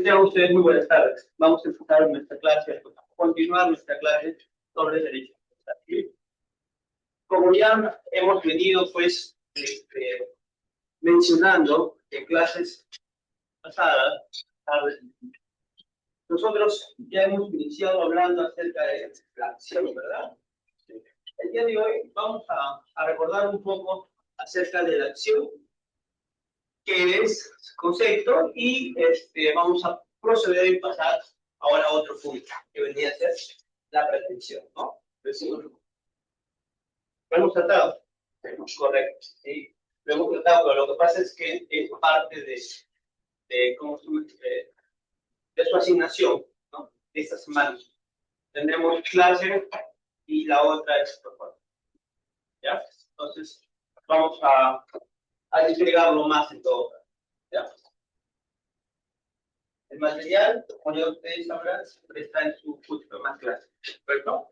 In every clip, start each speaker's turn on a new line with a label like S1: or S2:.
S1: Tengan ustedes muy buenas tardes. Vamos a empezar nuestra clase, a continuar nuestra clase sobre derecho civil. Como ya hemos venido, pues, mencionando en clases pasadas, nosotros ya hemos iniciado hablando acerca de la acción, ¿verdad? El día de hoy vamos a recordar un poco acerca de la acción, que es concepto, y vamos a proceder y pasar ahora a otro punto, que vendría a ser la pretensión, ¿no? Lo hemos tratado, correcto, ¿sí? Lo hemos tratado, pero lo que pasa es que es parte de su asignación, ¿no? De esta semana. Tendremos clase y la otra es propuesta, ¿ya? Entonces, vamos a desplegarlo más en todo caso, ¿ya? El material, como ya ustedes sabrán, siempre está en su curso más clase, ¿correcto?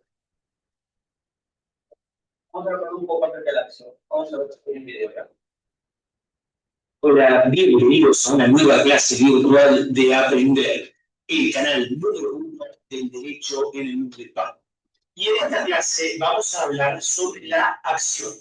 S1: Vamos a hablar un poco acerca de la acción. Vamos a ver el video, ¿ya?
S2: Hola, bienvenidos a una nueva clase virtual de Aprender, el canal número 1 del derecho en el mundo hispano. Y en esta clase vamos a hablar sobre la acción.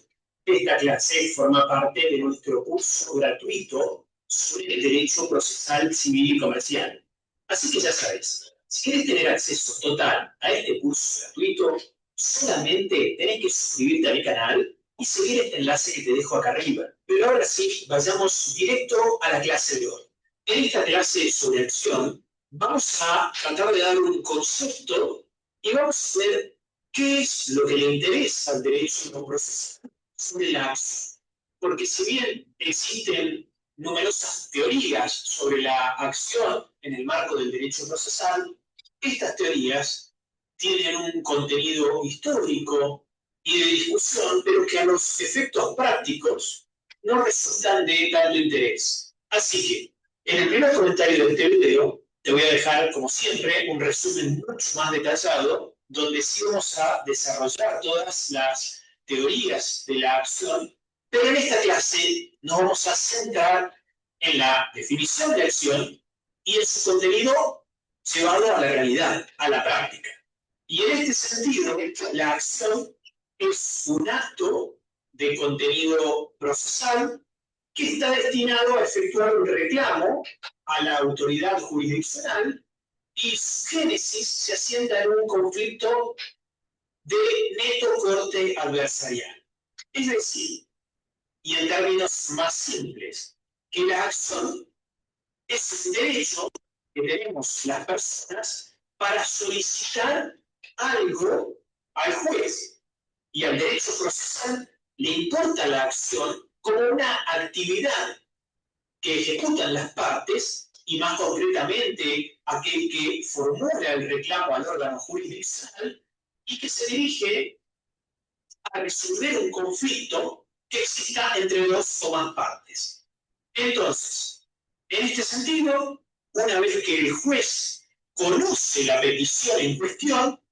S2: Esta clase forma parte de nuestro curso gratuito sobre el derecho procesal civil y comercial. Así que ya sabes, si quieres tener acceso total a este curso gratuito, solamente tenés que suscribirte a mi canal y seguir este enlace que te dejo acá arriba. Pero ahora sí, vayamos directo a la clase de hoy. En esta clase sobre acción, vamos a tratar de dar un concepto y vamos a ver qué es lo que le interesa al derecho no procesal sobre la acción. Porque si bien existen numerosas teorías sobre la acción en el marco del derecho procesal, estas teorías tienen un contenido histórico y de discusión, pero que a los efectos prácticos no resultan de tanto interés. Así que, en el primer comentario de este video, te voy a dejar, como siempre, un resumen mucho más detallado, donde sí vamos a desarrollar todas las teorías de la acción, pero en esta clase nos vamos a centrar en la definición de acción y en su contenido llevado a la realidad, a la práctica. Y en este sentido, la acción es un acto de contenido procesal que está destinado a efectuar un reclamo a la autoridad jurisdiccional y su génesis se asienta en un conflicto de neto corte adversarial. Es decir, y en términos más simples, que la acción es un derecho que tenemos las personas para solicitar algo al juez. Y al derecho procesal le importa la acción como una actividad que ejecutan las partes, y más concretamente aquel que formula el reclamo al órgano jurisdiccional, y que se dirige a resolver un conflicto que exista entre dos o más partes. Entonces, en este sentido, una vez que el juez conoce la petición en cuestión,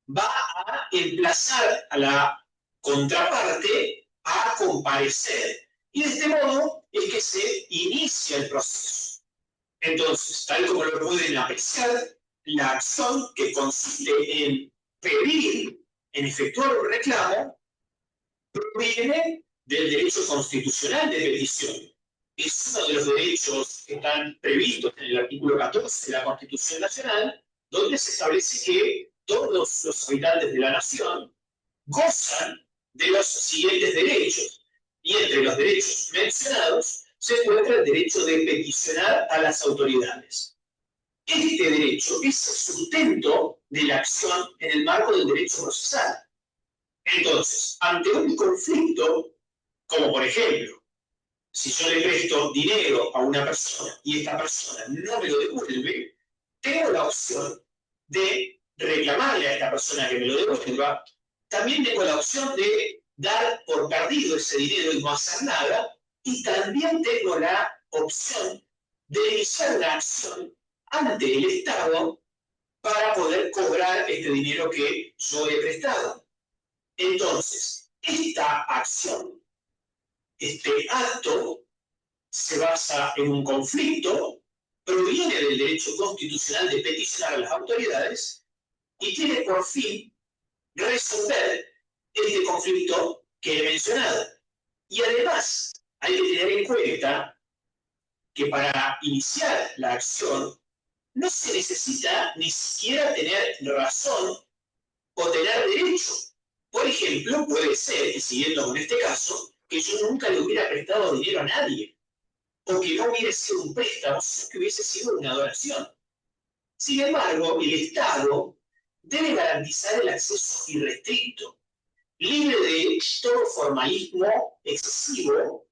S2: va a emplazar a la contraparte a comparecer. Y de este modo es que se inicia el proceso. Entonces, tal como lo pueden apreciar, la acción que consiste en pedir, en efectuar un reclamo, proviene del derecho constitucional de petición. Es uno de los derechos que están previstos en el artículo 14 de la Constitución Nacional, donde se establece que todos los habitantes de la nación gozan de los siguientes derechos. Y entre los derechos mencionados se encuentra el derecho de peticionar a las autoridades. Este derecho es el sustento de la acción en el marco del derecho procesal. Entonces, ante un conflicto, como por ejemplo, si yo le presto dinero a una persona y esta persona no me lo devuelve, tengo la opción de reclamarle a esta persona que me lo devuelva. También tengo la opción de dar por perdido ese dinero y no hacer nada. Y también tengo la opción de iniciar una acción ante el Estado para poder cobrar este dinero que yo he prestado. Entonces, esta acción, este acto, se basa en un conflicto proviene del derecho constitucional de peticionar a las autoridades y tiene por fin resolver este conflicto que he mencionado. Y además, hay que tener en cuenta que para iniciar la acción no se necesita ni siquiera tener razón o tener derecho. Por ejemplo, puede ser, y siguiendo con este caso, que yo nunca le hubiera prestado dinero a nadie, o que no hubiera sido un préstamo, sino que hubiese sido una donación. Sin embargo, el Estado debe garantizar el acceso irrestricto, libre de todo formalismo excesivo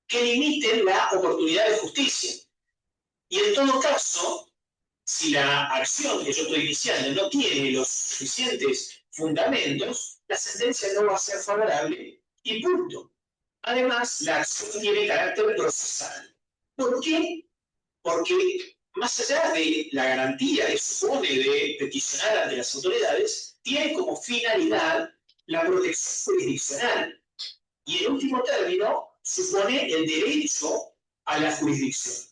S2: que limite la oportunidad de justicia. Y en todo caso, si la acción que yo estoy iniciando no tiene los suficientes fundamentos, la sentencia no va a ser favorable y punto. Además, la acción tiene carácter procesal. ¿Por qué? Porque más allá de la garantía que supone de peticionar ante las autoridades, tiene como finalidad la protección jurisdiccional. Y en último término, supone el derecho a la jurisdicción.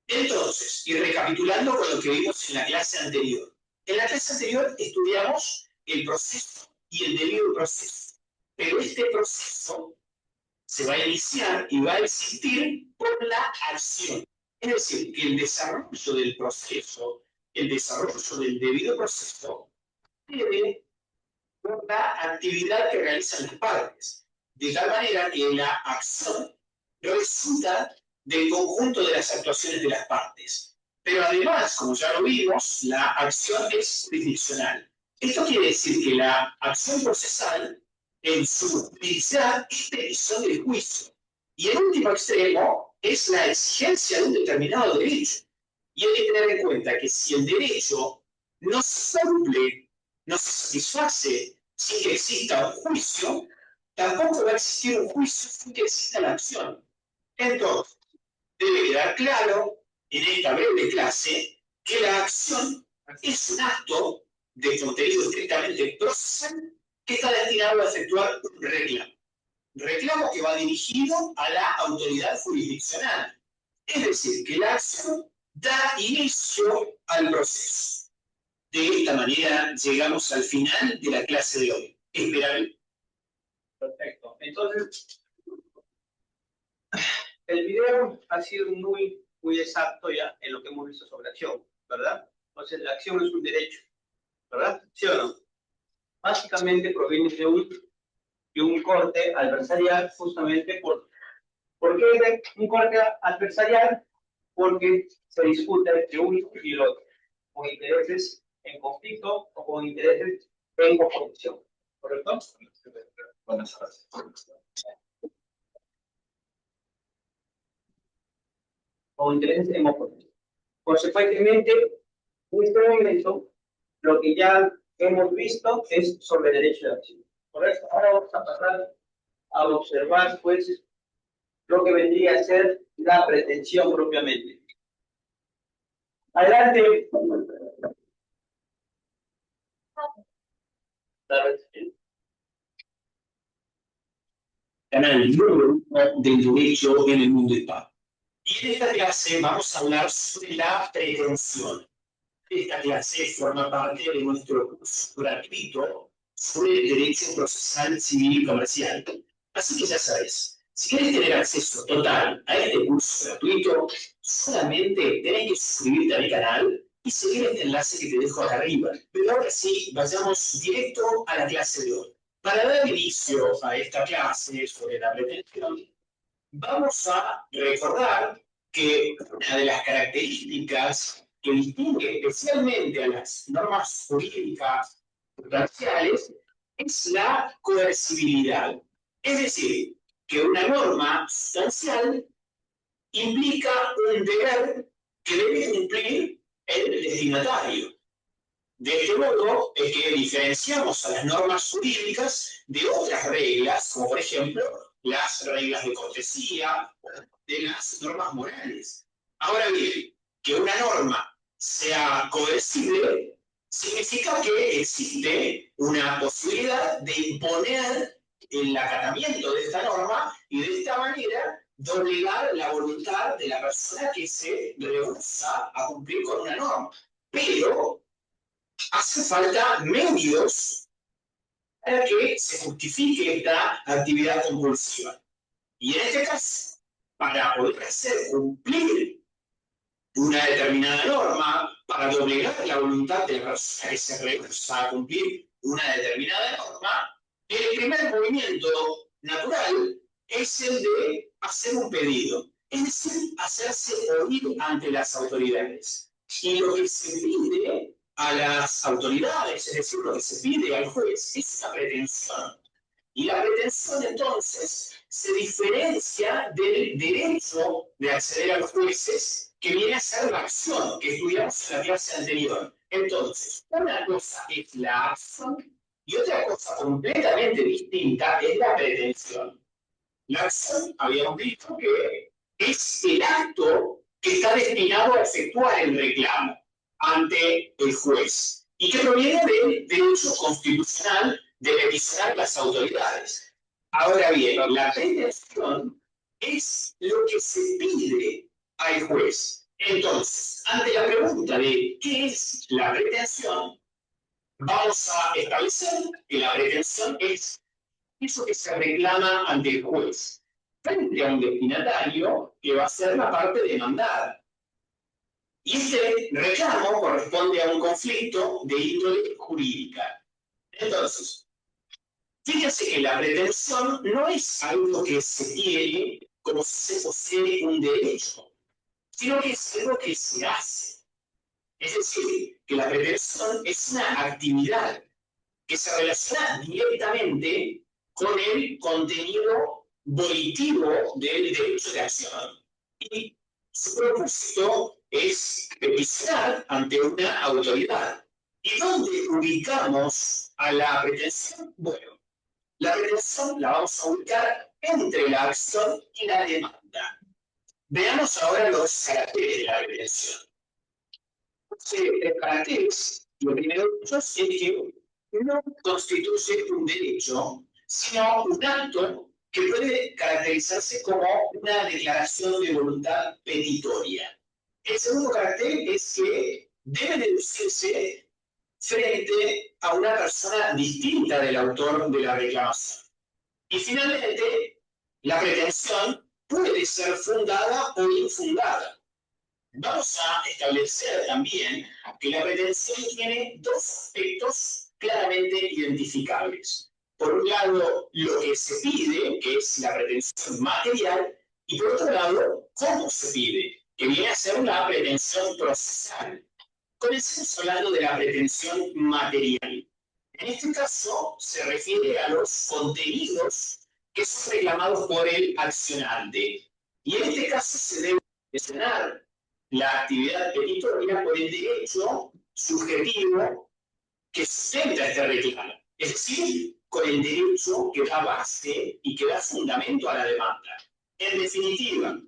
S2: Entonces, y recapitulando con lo que vimos en la clase anterior. En la clase anterior estudiamos el proceso y el debido proceso. Pero este proceso se va a iniciar y va a existir por la acción. Es decir, que el desarrollo del proceso, el desarrollo del debido proceso, debe por la actividad que realizan las partes. De tal manera que la acción resulta del conjunto de las actuaciones de las partes. Pero además, como ya lo vimos, la acción es jurisdiccional. Esto quiere decir que la acción procesal, en su juridicidad, es petición del juicio. Y el último extremo es la exigencia de un determinado derecho. Y hay que tener en cuenta que si el derecho no se cumple, no se satisface sin que exista un juicio, tampoco va a existir un juicio sin que exista la acción. Entonces, debe quedar claro en esta breve clase que la acción es un acto de contenido estrictamente procesal que está destinado a efectuar un reclamo. Reclamo que va dirigido a la autoridad jurisdiccional. Es decir, que la acción da inicio al proceso. De esta manera llegamos al final de la clase de hoy. Esperar.
S1: Perfecto. Entonces, el video ha sido muy exacto ya en lo que hemos visto sobre acción, ¿verdad? Entonces, la acción es un derecho, ¿verdad? ¿Sí o no? Básicamente proviene de un corte adversarial justamente ¿por qué un corte adversarial? Porque se discute entre uno y el otro, con intereses en conflicto o con intereses en oposición, ¿correcto? Buenas gracias. O intereses en oposición. Consecuentemente, en este momento, lo que ya hemos visto es sobre derecho de acción. ¿Correcto? Ahora vamos a pasar a observar, pues, lo que vendría a ser la pretensión propiamente. Adelante.
S2: Canal número 1 del derecho en el mundo hispano. Y en esta clase vamos a hablar sobre la pretensión. Esta clase forma parte de nuestro curso gratuito sobre el derecho procesal civil y comercial. Así que ya sabes, si quieres tener acceso total a este curso gratuito, solamente tenés que suscribirte a mi canal y seguir este enlace que te dejo acá arriba. Pero ahora sí, vayamos directo a la clase de hoy. Para dar inicio a esta clase sobre la pretensión, vamos a recordar que una de las características que distingue especialmente a las normas jurídicas sustanciales es la coercibilidad. Es decir, que una norma sustancial implica un deber que debe cumplir el destinatario. De este modo es que diferenciamos a las normas jurídicas de otras reglas, como por ejemplo las reglas de cortesía o de las normas morales. Ahora bien, que una norma sea coercible significa que existe una posibilidad de imponer el acatamiento de esta norma y de esta manera doblegar la voluntad de la persona que se rehúsa a cumplir con una norma. Pero hace falta medios para que se justifique esta actividad compulsiva. Y en este caso, para poder hacer cumplir una determinada norma, para doblegar la voluntad de la persona que se rehúsa a cumplir una determinada norma, el primer movimiento natural es el de hacer un pedido, es decir, hacerse oír ante las autoridades. Y lo que se pide a las autoridades, es decir, lo que se pide al juez, es una pretensión. Y la pretensión entonces se diferencia del derecho de acceder a los jueces, que viene a ser la acción que estudiamos en la clase anterior. Entonces, una cosa es la acción y otra cosa completamente distinta es la pretensión. La acción, habíamos visto que es el acto que está destinado a efectuar el reclamo ante el juez y que proviene del derecho constitucional de peticionar las autoridades. Ahora bien, la pretensión es lo que se pide al juez. Entonces, ante la pregunta de ¿qué es la pretensión?, vamos a establecer que la pretensión es eso que se reclama ante el juez, frente a un destinatario que va a ser la parte demandada. Y este reclamo corresponde a un conflicto de índole jurídica. Entonces, fíjense que la pretensión no es algo que se tiene como si se posee un derecho, sino que es algo que se hace. Es decir, que la pretensión es una actividad que se relaciona directamente con el contenido volitivo del derecho de acción. Y su propósito es peticionar ante una autoridad. ¿Y dónde ubicamos a la pretensión? Bueno, la pretensión la vamos a ubicar entre la acción y la demanda. Veamos ahora los caracteres de la pretensión. Los caracteres, lo primero de ellos es que no constituye un derecho, sino un acto que puede caracterizarse como una declaración de voluntad petitoria. El segundo carácter es que debe deducirse frente a una persona distinta del autor de la reclamación. Y finalmente, la pretensión puede ser fundada o infundada. Vamos a establecer también que la pretensión tiene dos aspectos claramente identificables. Por un lado, lo que se pide, que es la pretensión material, y por otro lado, cómo se pide, que viene a ser la pretensión procesal. Comencemos hablando de la pretensión material. En este caso, se refiere a los contenidos que son reclamados por el accionante. Y en este caso se debe mencionar la actividad petitoria por el derecho subjetivo que sustenta este reclamo, es decir, con el derecho que da base y que da fundamento a la demanda. En definitiva,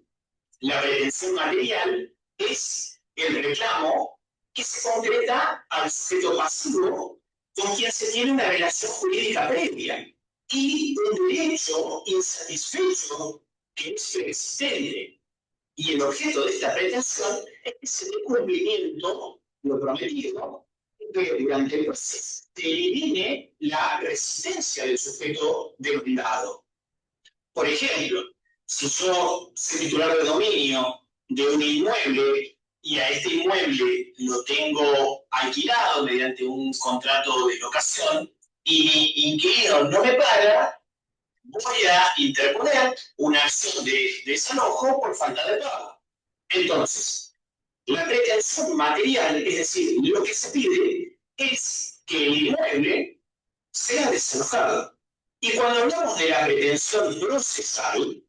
S2: la pretensión material es el reclamo que se concreta al sujeto pasivo con quien se tiene una relación jurídica previa y un derecho insatisfecho que es preexistente. Y el objeto de esta pretensión es que se dé cumplimiento, lo prometido, que durante el proceso se elimine la resistencia del sujeto demandado. Por ejemplo, si yo soy titular de dominio de un inmueble y a este inmueble lo tengo alquilado mediante un contrato de locación y mi inquilino no me paga, voy a interponer una acción de desalojo por falta de pago. Entonces, la pretensión material, es decir, lo que se pide es que el inmueble sea desalojado. Y cuando hablamos de la pretensión procesal,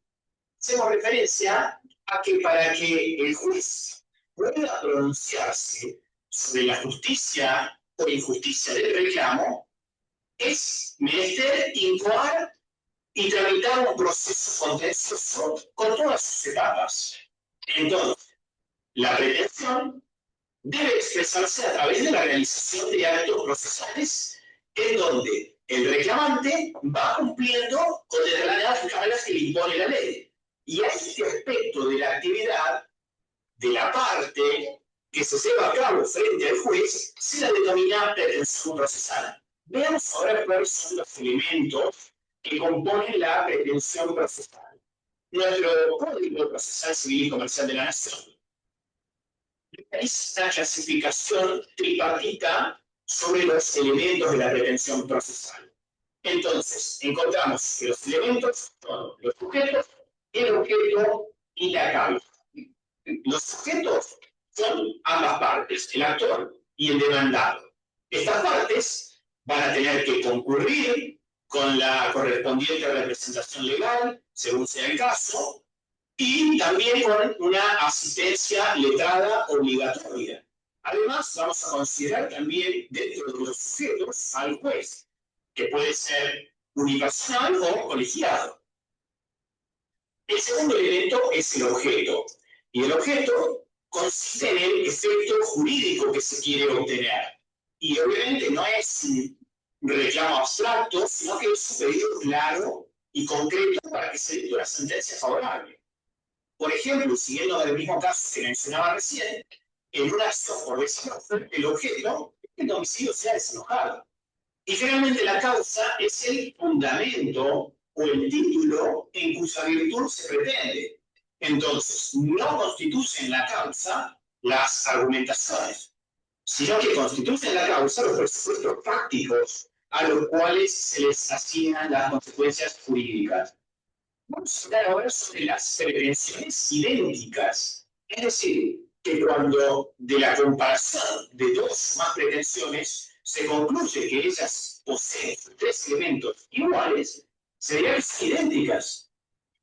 S2: hacemos referencia a que para que el juez pueda pronunciarse sobre la justicia o injusticia del reclamo, es menester incoar y tramitar un proceso contencioso con todas sus etapas. Entonces, la pretensión debe expresarse a través de la realización de actos procesales en donde el reclamante va cumpliendo con determinadas reglas que le impone la ley. Y a este aspecto de la actividad, de la parte que se lleva a cabo frente al juez, se la denomina pretensión procesal. Veamos ahora cuáles son los elementos que componen la pretensión procesal. Nuestro Código Procesal Civil y Comercial de la Nación realiza esta clasificación tripartita sobre los elementos de la pretensión procesal. Entonces, encontramos que los elementos son los sujetos, el objeto y la causa. Los sujetos son ambas partes, el actor y el demandado. Estas partes van a tener que concurrir con la correspondiente representación legal, según sea el caso, y también con una asistencia letrada obligatoria. Además, vamos a considerar también dentro de los sujetos al juez, que puede ser unipersonal o colegiado. El segundo elemento es el objeto, y el objeto consiste en el efecto jurídico que se quiere obtener. Y obviamente no es un reclamo abstracto, sino que es un pedido claro y concreto para que se dé una sentencia favorable. Por ejemplo, siguiendo el mismo caso que mencionaba recién, en una acción por desalojo, el objeto es que el domicilio sea desalojado. Y generalmente la causa es el fundamento o el título en cuya virtud se pretende. Entonces, no constituyen la causa las argumentaciones, sino que constituyen la causa los presupuestos prácticos a los cuales se les asignan las consecuencias jurídicas. Vamos a hablar ahora sobre las pretensiones idénticas. Es decir, que cuando de la comparación de dos o más pretensiones se concluye que ellas poseen tres elementos iguales, serían idénticas.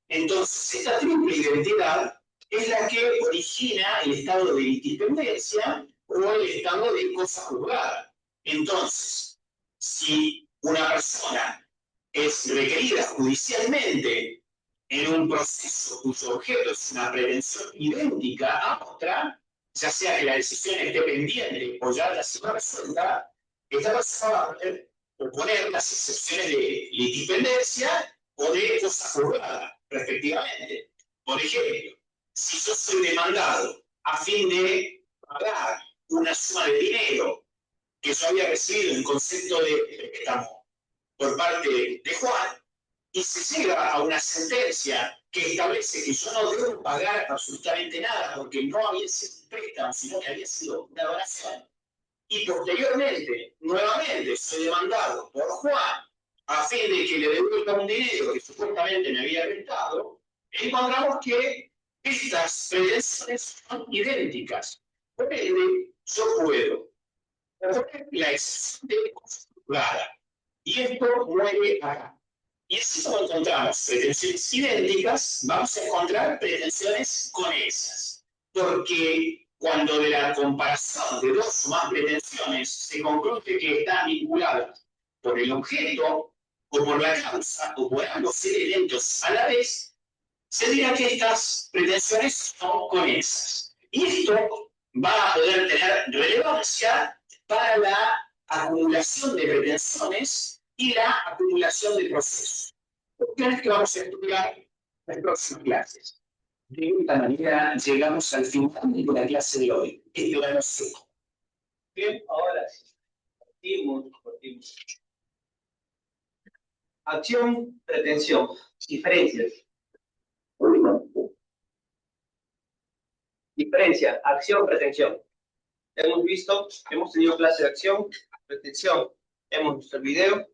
S2: Entonces, esta triple identidad es la que origina el estado de independencia o el estado de cosa juzgada. Entonces, si una persona es requerida judicialmente en un proceso cuyo objeto es una pretensión idéntica a otra, ya sea que la decisión esté pendiente o ya haya sido resuelta, esta persona va a poder oponer las excepciones de litipendencia o de cosa juzgada, respectivamente. Por ejemplo, si yo soy demandado a fin de pagar una suma de dinero que yo había recibido en concepto de préstamo por parte de Juan, y se llega a una sentencia que establece que yo no debo pagar absolutamente nada porque no había sido un préstamo, sino que había sido una donación, y posteriormente, nuevamente, soy demandado por Juan a fin de que le devuelva un dinero que supuestamente me había prestado, encontramos que estas pretensiones son idénticas. Por ende, yo puedo poner la excepción de cosa juzgada, y esto muere acá. Y si no encontramos pretensiones idénticas, vamos a encontrar pretensiones conexas. Porque cuando de la comparación de dos o más pretensiones se concluye que están vinculadas por el objeto, o por la causa, o por ambos elementos a la vez, se dirá que estas pretensiones son conexas. Y esto va a poder tener relevancia para la acumulación de pretensiones y la acumulación de procesos. Cuestiones que vamos a estudiar en las próximas clases. De esta manera llegamos al final de la clase de hoy. Este va a ser.
S1: Bien, ahora sí. Partimos. Acción, pretensión. Diferencias. Diferencia, acción, pretensión. Hemos tenido clase de acción, pretensión. Hemos visto el video,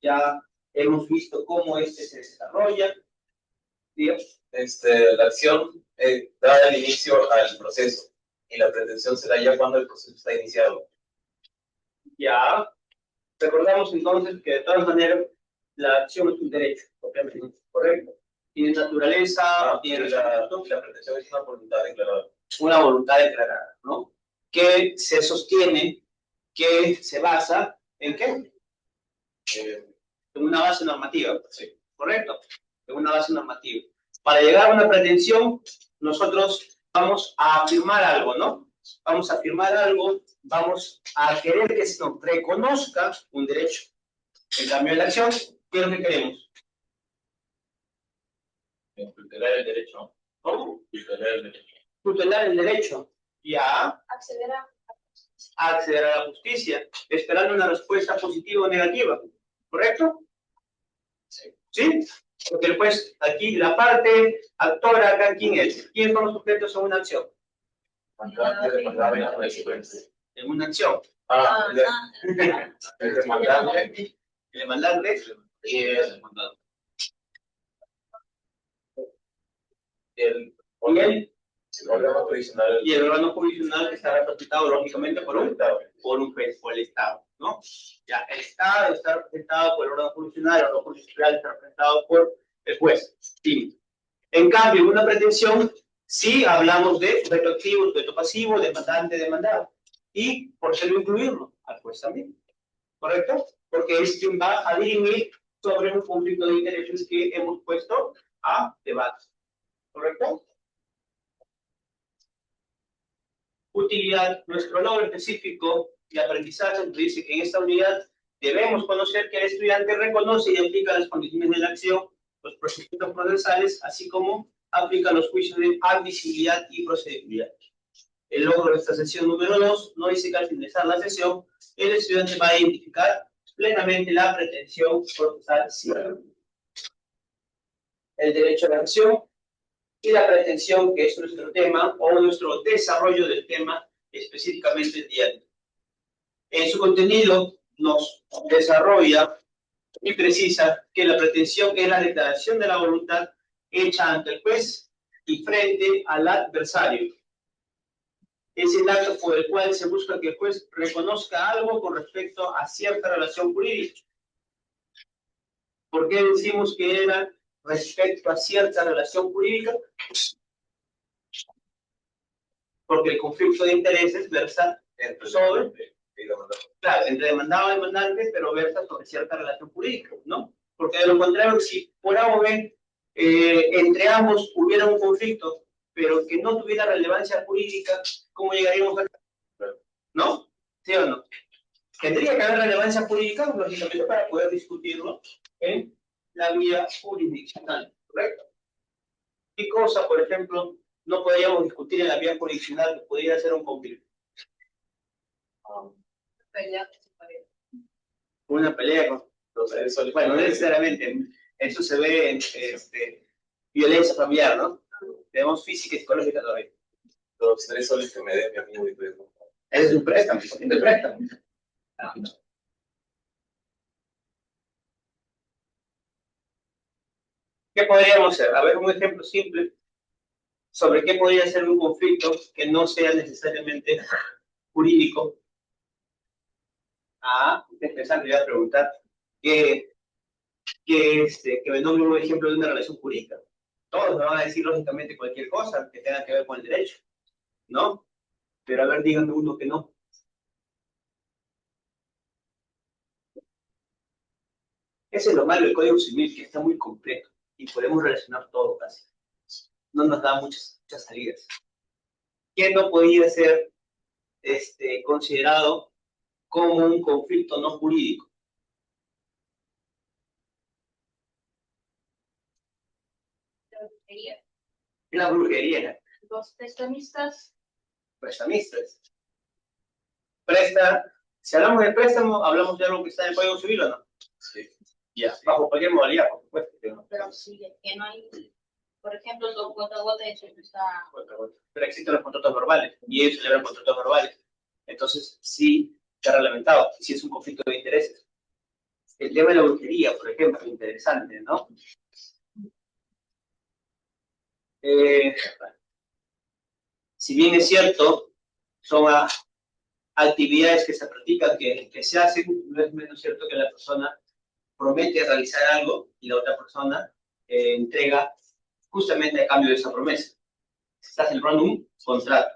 S1: ya hemos visto cómo se desarrolla. Bien.
S3: La acción da el inicio al proceso y la pretensión se da ya cuando el proceso está iniciado.
S1: Ya. Recordamos entonces que de todas maneras la acción es un derecho, obviamente, correcto. Tiene naturaleza, tiene
S3: la pretensión es una voluntad declarada.
S1: Una voluntad declarada, ¿no? Que se sostiene, que se basa en qué? En una base normativa,
S3: Sí.
S1: ¿Correcto? En una base normativa. Para llegar a una pretensión, nosotros vamos a afirmar algo, ¿no? Vamos a afirmar algo, vamos a querer que se nos reconozca un derecho. En cambio, en la acción, ¿qué es lo que queremos?
S3: Tutelar el derecho.
S1: ¿Cómo?
S3: Tutelar el derecho.
S1: Tutelar el derecho. Ya.
S4: Acceder a
S1: Acceder a la justicia, esperando una respuesta positiva o negativa. ¿Correcto?
S3: Sí.
S1: ¿Sí? Porque pues aquí la parte actora acá, ¿quién es? ¿Quiénes son los sujetos en una acción?
S3: Mandante, demandado y la consecuencia.
S1: En una acción.
S3: El demandante.
S1: El demandante y el demandado.
S3: El órgano jurisdiccional.
S1: Y el órgano jurisdiccional que está representado lógicamente por un juez, por el Estado, ¿no? Ya, el Estado está representado por el órgano jurisdiccional, el órgano jurisdiccional está representado por el juez. Sí. En cambio, en una pretensión, sí hablamos de sujeto activo, sujeto pasivo, demandante, demandado. ¿Y por qué no incluirlo? Al juez también. ¿Correcto? Porque es quien va a dirimir sobre un conflicto de intereses que hemos puesto a debate. ¿Correcto? Utilidad. Nuestro logro específico de aprendizaje nos dice que en esta unidad debemos conocer que el estudiante reconoce y aplica las condiciones de la acción, los procedimientos procesales, así como aplica los juicios de admisibilidad y procedibilidad. El logro de esta sesión número 2 nos dice que al finalizar la sesión, el estudiante va a identificar plenamente la pretensión procesal civil, el derecho a la acción y la pretensión, que es nuestro tema o nuestro desarrollo del tema específicamente el día de hoy. En su contenido nos desarrolla y precisa que la pretensión es la declaración de la voluntad hecha ante el juez y frente al adversario. Es el acto por el cual se busca que el juez reconozca algo con respecto a cierta relación jurídica. ¿Por qué decimos que era respecto a cierta relación jurídica? Porque el conflicto de intereses versa sobre, claro, entre demandado y demandante, pero versa sobre cierta relación jurídica, ¿no? Porque de lo contrario, si por A o B, entre ambos hubiera un conflicto, pero que no tuviera relevancia jurídica, ¿cómo llegaríamos acá? ¿No? ¿Sí o no? Tendría que haber relevancia jurídica, lógicamente, para poder discutirlo en la vía jurisdiccional, ¿correcto? ¿Qué cosa, por ejemplo, no podríamos discutir en la vía jurisdiccional que pudiera ser un conflicto?
S4: pelea.
S1: Una pelea con los agresores. Bueno, no necesariamente. Eso se ve en violencia familiar, ¿no? Tenemos física y psicológica todavía.
S3: Los 3 soles que me dé mi amigo y primo.
S1: Ese es un préstamo, un préstamo. ¿Qué podríamos hacer? A ver, un ejemplo simple sobre qué podría ser un conflicto que no sea necesariamente jurídico. Interesante, voy a preguntar que me nombre un ejemplo de una relación jurídica. Todos me van a decir, lógicamente, cualquier cosa que tenga que ver con el derecho, ¿no? Pero a ver, díganme uno que no. Ese es lo malo del Código Civil, que está muy completo y podemos relacionar todo casi. No nos da muchas salidas. ¿Qué no podría ser considerado como un conflicto no jurídico? La brujería.
S4: Los prestamistas.
S1: Prestamistas. Si hablamos de préstamo, hablamos de algo que está en el Código Civil, ¿o no?
S3: Sí.
S1: Ya, bajo cualquier modalidad, por supuesto.
S4: Pero sí, que no hay, por ejemplo, el gota a gota, eso está.
S1: Pero existen los contratos verbales y ellos celebran contratos verbales. Entonces, sí, está reglamentado. Si es un conflicto de intereses. El tema de la brujería, por ejemplo, interesante, ¿no? Si bien es cierto, son actividades que se practican, que se hacen, no es menos cierto que la persona promete realizar algo y la otra persona entrega justamente a cambio de esa promesa. Se está celebrando un contrato.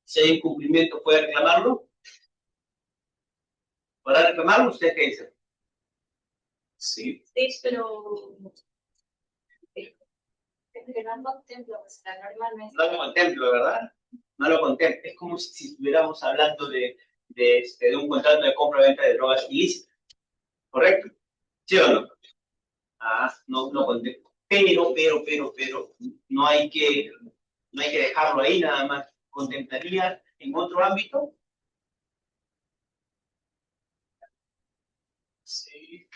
S1: Si hay incumplimiento, ¿puede reclamarlo? ¿Podrá reclamarlo? ¿Usted qué dice? Sí.
S4: Sí, pero. No contemplo, o sea, normalmente.
S1: No lo contemplo, ¿verdad? No lo contemplo. Es como si estuviéramos hablando de un contrato de compra-venta de drogas ilícitas. ¿Correcto? ¿Sí o no? No contemplo. pero, no hay que dejarlo ahí nada más. ¿Contemplaría en otro ámbito?
S3: Sí,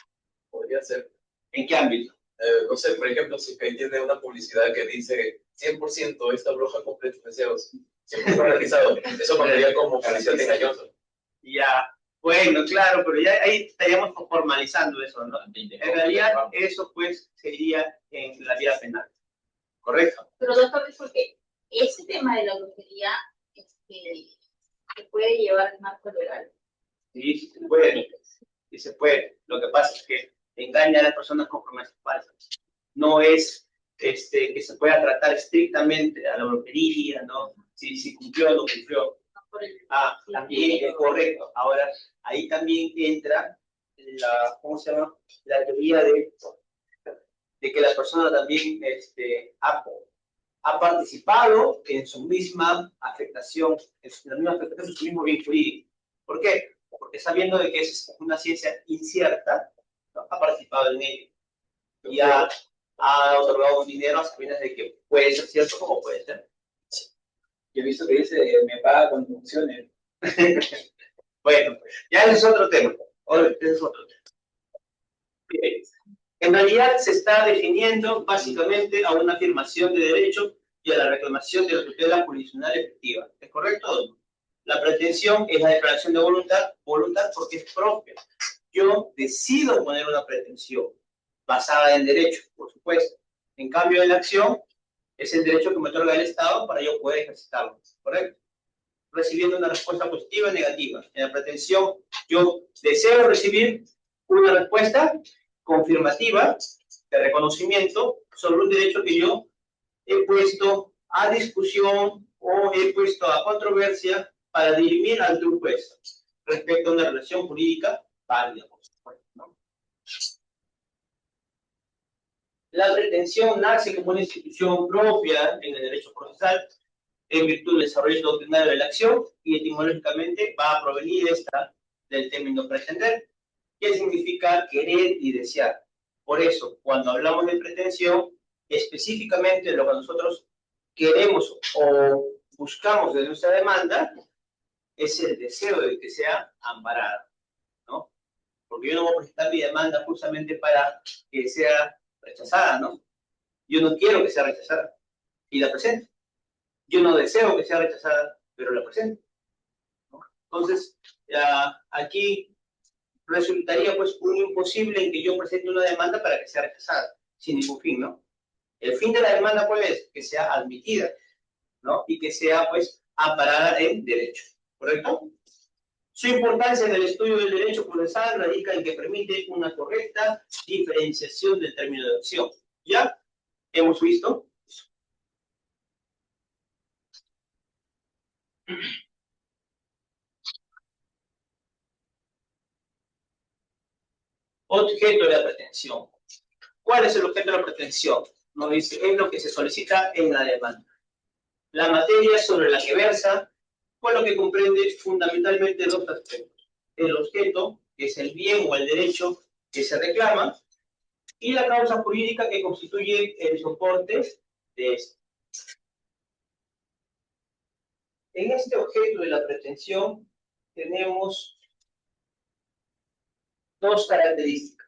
S3: podría ser.
S1: ¿En qué ámbito?
S3: No sé, por ejemplo, si que tiene una publicidad que dice 100% esta broja completa deseos, 100% garantizado, eso contaría como publicidad engañosa.
S1: Ya, bueno, claro, pero ya ahí estaríamos formalizando eso, ¿no? En realidad, eso pues sería en la vía penal. ¿Correcto?
S4: Pero doctor, porque ese tema de la brujería se puede llevar al marco legal.
S1: Sí, sí se puede. Sí se puede. Lo que pasa es que engaña a las personas con promesas falsas. No es que se pueda tratar estrictamente a la brujería, ¿no? Si cumplió o no cumplió. También es correcto. Ahora, ahí también entra ¿cómo se llama? La teoría de que la persona también ha participado en su misma afectación, en la misma afectación de su mismo bien jurídico. ¿Por qué? Porque sabiendo de que es una ciencia incierta, ¿no? Ha participado en ello y ha otorgado un dinero a sabiendas de que puede ser cierto como puede ser.
S2: Yo he visto que dice, me paga con funciones.
S1: Bueno, ya ese es otro tema. Ese es otro tema. Bien. En realidad se está definiendo básicamente a una afirmación de derecho y a la reclamación de la tutela jurisdiccional efectiva. ¿Es correcto o no? La pretensión es la declaración de voluntad porque es propia. Yo decido poner una pretensión basada en derecho, por supuesto. En cambio, en la acción es el derecho que me otorga el Estado para yo poder ejercitarlo. ¿Correcto? Recibiendo una respuesta positiva o negativa. En la pretensión, yo deseo recibir una respuesta confirmativa de reconocimiento sobre un derecho que yo he puesto a discusión o he puesto a controversia para dirimir ante un juez respecto a una relación jurídica válida, por supuesto, ¿no? La pretensión nace como una institución propia en el derecho procesal en virtud del desarrollo doctrinario de la acción y etimológicamente va a provenir del término pretender, que significa querer y desear. Por eso, cuando hablamos de pretensión, específicamente lo que nosotros queremos o buscamos de nuestra demanda es el deseo de que sea amparada, ¿no? Porque yo no voy a presentar mi demanda justamente para que sea rechazada, ¿no? Yo no quiero que sea rechazada y la presento. Yo no deseo que sea rechazada, pero la presento, ¿no? Entonces, aquí resultaría pues un imposible en que yo presente una demanda para que sea rechazada, sin ningún fin, ¿no? El fin de la demanda, ¿cuál es? Que sea admitida, ¿no? Y que sea, pues, amparada en derecho, ¿correcto? Su importancia en el estudio del derecho procesal radica en que permite una correcta diferenciación del término de acción. ¿Ya? Hemos visto. Objeto de la pretensión. ¿Cuál es el objeto de la pretensión? Nos dice, es lo que se solicita en la demanda. La materia sobre la que versa, por lo que comprende fundamentalmente dos aspectos. El objeto, que es el bien o el derecho que se reclama, y la causa jurídica que constituye el soporte de esto. En este objeto de la pretensión tenemos dos características.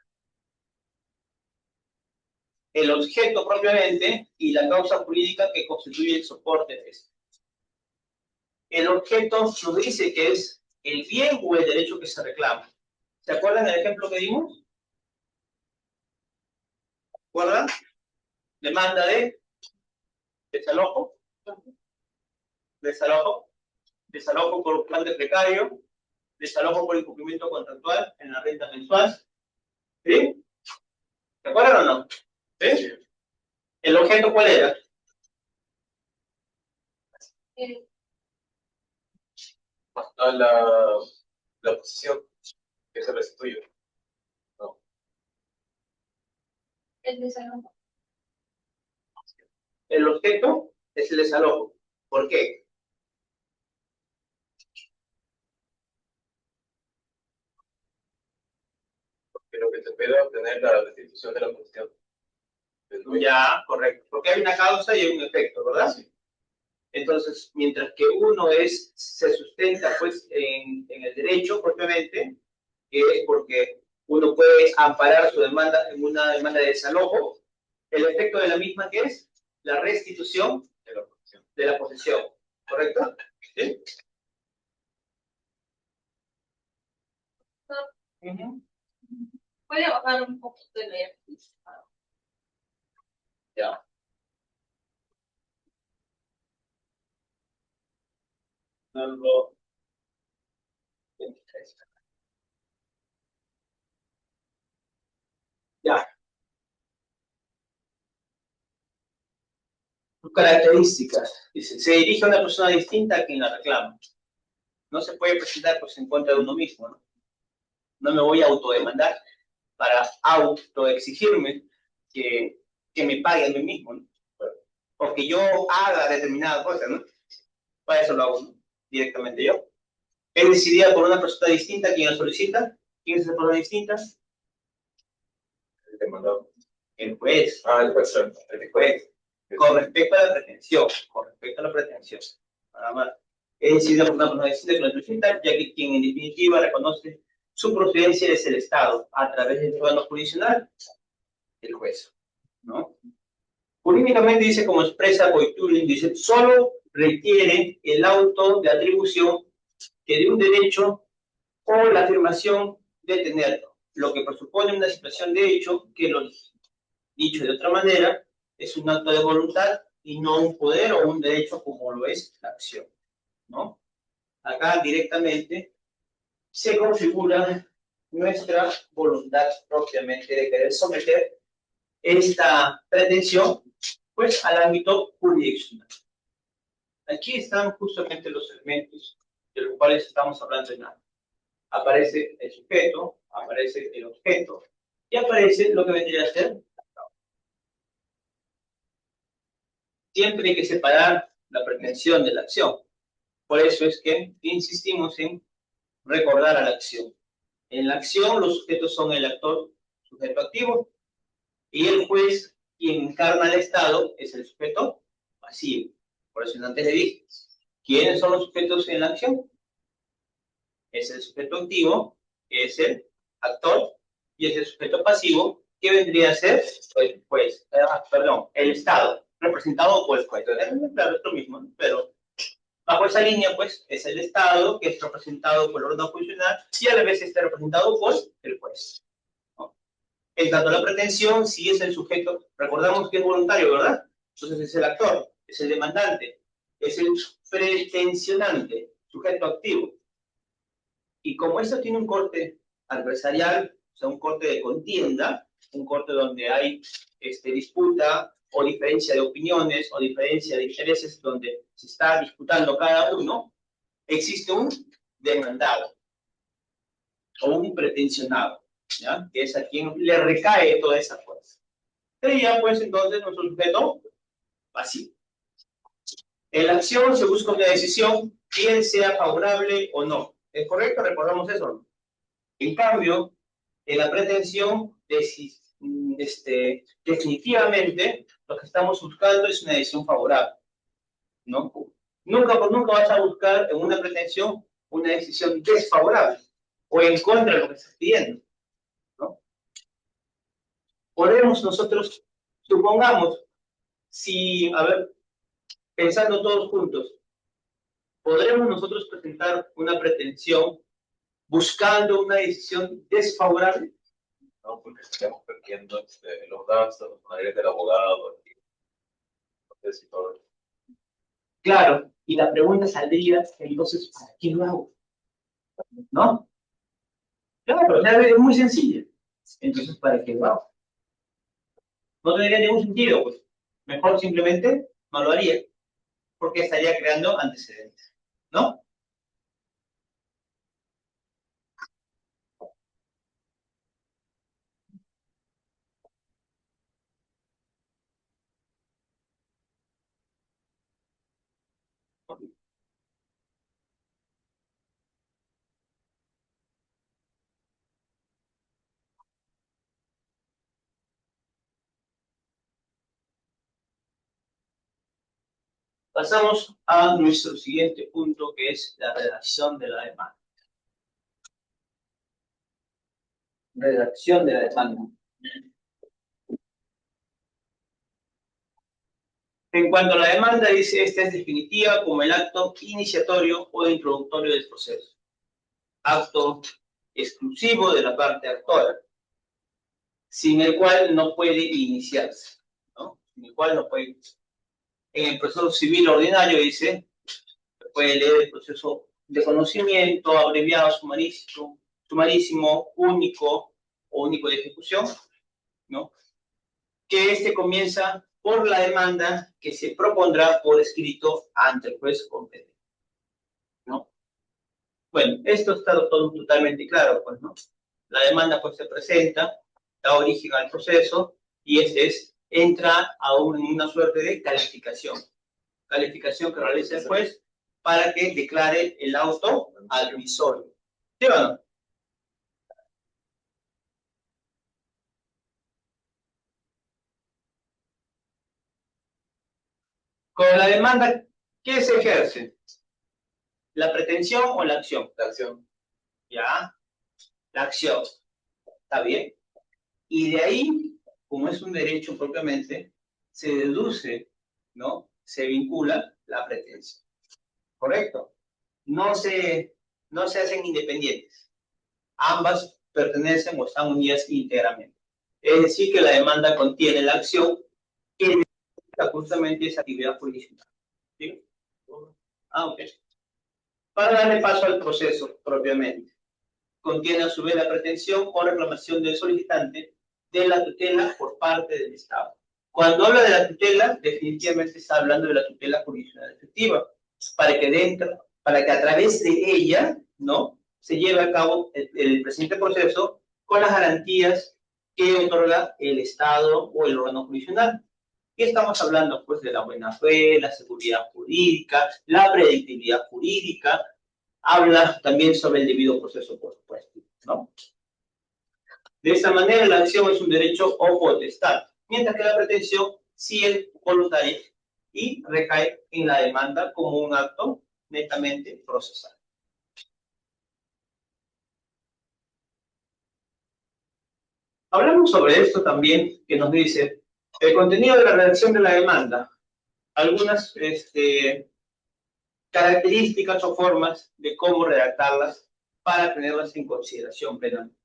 S1: El objeto propiamente y la causa jurídica que constituye el soporte de esto. El objeto nos dice que es el bien o el derecho que se reclama. ¿Se acuerdan del ejemplo que dimos? ¿Recuerdan? Demanda de desalojo, desalojo, desalojo por plan de precario, desalojo por incumplimiento contractual en la renta mensual. ¿Sí? ¿Se acuerdan o no? ¿Sí? ¿El objeto cuál era?
S3: No, la posición que se restituye. No.
S4: El desalojo.
S1: El objeto es el desalojo. ¿Por qué?
S3: Pero que te espera obtener la restitución de la posición.
S1: Ya, correcto. Porque hay una causa y hay un efecto, ¿verdad? Entonces, mientras que uno se sustenta pues en el derecho propiamente, que es porque uno puede amparar su demanda en una demanda de desalojo, el efecto de la misma que es la restitución de la posesión, ¿correcto? ¿Sí? Ujú.
S4: Puede bajar un poquito el ejercicio.
S1: Ya. Número 23. Ya. Sus características. Dice, se dirige a una persona distinta a quien la reclama. No se puede presentar pues, en contra de uno mismo, ¿no? No me voy a autodemandar para autoexigirme que me pague a mí mismo, ¿no? O que yo haga determinada cosa, ¿no? Para eso lo hago, ¿no? Directamente yo. Es decidida por una persona distinta a quien la solicita. ¿Quién es esa persona distinta?
S3: El demandado.
S1: El juez.
S3: El juez.
S1: El juez. Con respecto a la pretensión. Con respecto a la pretensión. Nada más. Es decidida por una persona distinta a quien la solicita, ya que quien en definitiva reconoce su procedencia es el Estado, a través del órgano jurisdiccional, el juez, ¿no? Jurídicamente dice, como expresa Coiturin, dice, solo requiere el auto de atribución que de un derecho o la afirmación de tenerlo, lo que presupone una situación de hecho que, lo dicho de otra manera, es un acto de voluntad y no un poder o un derecho como lo es la acción, ¿no? Acá directamente se configura nuestra voluntad propiamente de querer someter esta pretensión pues al ámbito jurisdiccional. Aquí están justamente los elementos de los cuales estamos hablando en nada. Aparece el sujeto, aparece el objeto y aparece lo que vendría a ser. Siempre hay que separar la pretensión de la acción. Por eso es que insistimos en recordar a la acción. En la acción los sujetos son el actor, sujeto activo, y el juez, quien encarna el Estado, es el sujeto pasivo. Por eso antes le dije, ¿quiénes son los sujetos en la acción? Es el sujeto activo, que es el actor, y es el sujeto pasivo, que vendría a ser, perdón, el Estado, representado por el juez. Claro, es lo mismo, ¿no? Pero bajo esa línea, pues, es el Estado, que es representado por el órgano judicial, y a la vez está representado por el juez, ¿no? En tanto la pretensión, sí es el sujeto, recordamos que es voluntario, ¿verdad? Entonces es el actor, es el demandante, es el pretensionante, sujeto activo. Y como esto tiene un corte adversarial, o sea, un corte de contienda, un corte donde hay disputa o diferencia de opiniones o diferencia de intereses donde se está disputando cada uno, existe un demandado o un pretensionado, ¿ya? Que es a quien le recae toda esa fuerza. Sería, pues, entonces, nuestro sujeto pasivo. En la acción se busca una decisión, bien sea favorable o no. ¿Es correcto? Recordamos eso, ¿no? En cambio, en la pretensión, definitivamente, lo que estamos buscando es una decisión favorable, ¿no? Nunca por nunca vas a buscar en una pretensión una decisión desfavorable o en contra de lo que estás pidiendo, ¿no? Podemos nosotros, supongamos, si, a ver, pensando todos juntos, ¿podremos nosotros presentar una pretensión buscando una decisión desfavorable?
S3: No, porque estamos perdiendo los gastos, los honorarios del abogado, y todo eso.
S1: Claro, y la pregunta saldría, entonces, ¿para qué lo hago? ¿No? Claro, o sea, es muy sencilla. Entonces, ¿para qué lo hago? No tendría ningún sentido, pues. Mejor simplemente no lo haría, porque estaría creando antecedentes, ¿no? Pasamos a nuestro siguiente punto, que es la redacción de la demanda. Redacción de la demanda. En cuanto a la demanda, dice, esta es definitiva como el acto iniciatorio o introductorio del proceso. Acto exclusivo de la parte actora, sin el cual no puede iniciarse, ¿no? Sin el cual no puede. En el proceso civil ordinario, dice, se puede leer el proceso de conocimiento, abreviado, sumarísimo, único o único de ejecución, ¿no? Que este comienza por la demanda que se propondrá por escrito ante el juez competente, ¿no? Bueno, esto está todo totalmente claro, pues, ¿no? La demanda, pues, se presenta, da origen al proceso, y entra a una suerte de calificación que realiza el juez para que declare el auto admisorio. ¿Sí o no? Con la demanda, ¿qué se ejerce? ¿La pretensión o la acción?
S3: La acción.
S1: ¿Ya? La acción. ¿Está bien? Y de ahí, como es un derecho propiamente, se deduce, ¿no? Se vincula la pretensión. ¿Correcto? No se hacen independientes. Ambas pertenecen o están unidas íntegramente. Es decir, que la demanda contiene la acción que necesita justamente esa actividad jurisdiccional. ¿Sí? Ok. Para darle paso al proceso propiamente, contiene a su vez la pretensión o reclamación del solicitante de la tutela por parte del Estado. Cuando habla de la tutela, definitivamente está hablando de la tutela jurisdiccional efectiva, para que a través de ella, ¿no?, se lleve a cabo el presente proceso con las garantías que otorga el Estado o el órgano jurisdiccional. ¿Qué estamos hablando? Pues de la buena fe, la seguridad jurídica, la predictibilidad jurídica. Habla también sobre el debido proceso, por supuesto, ¿no? De esta manera, la acción es un derecho o potestad, mientras que la pretensión sí es voluntaria y recae en la demanda como un acto netamente procesal. Hablamos sobre esto también, que nos dice el contenido de la redacción de la demanda, algunas características o formas de cómo redactarlas para tenerlas en consideración plenamente.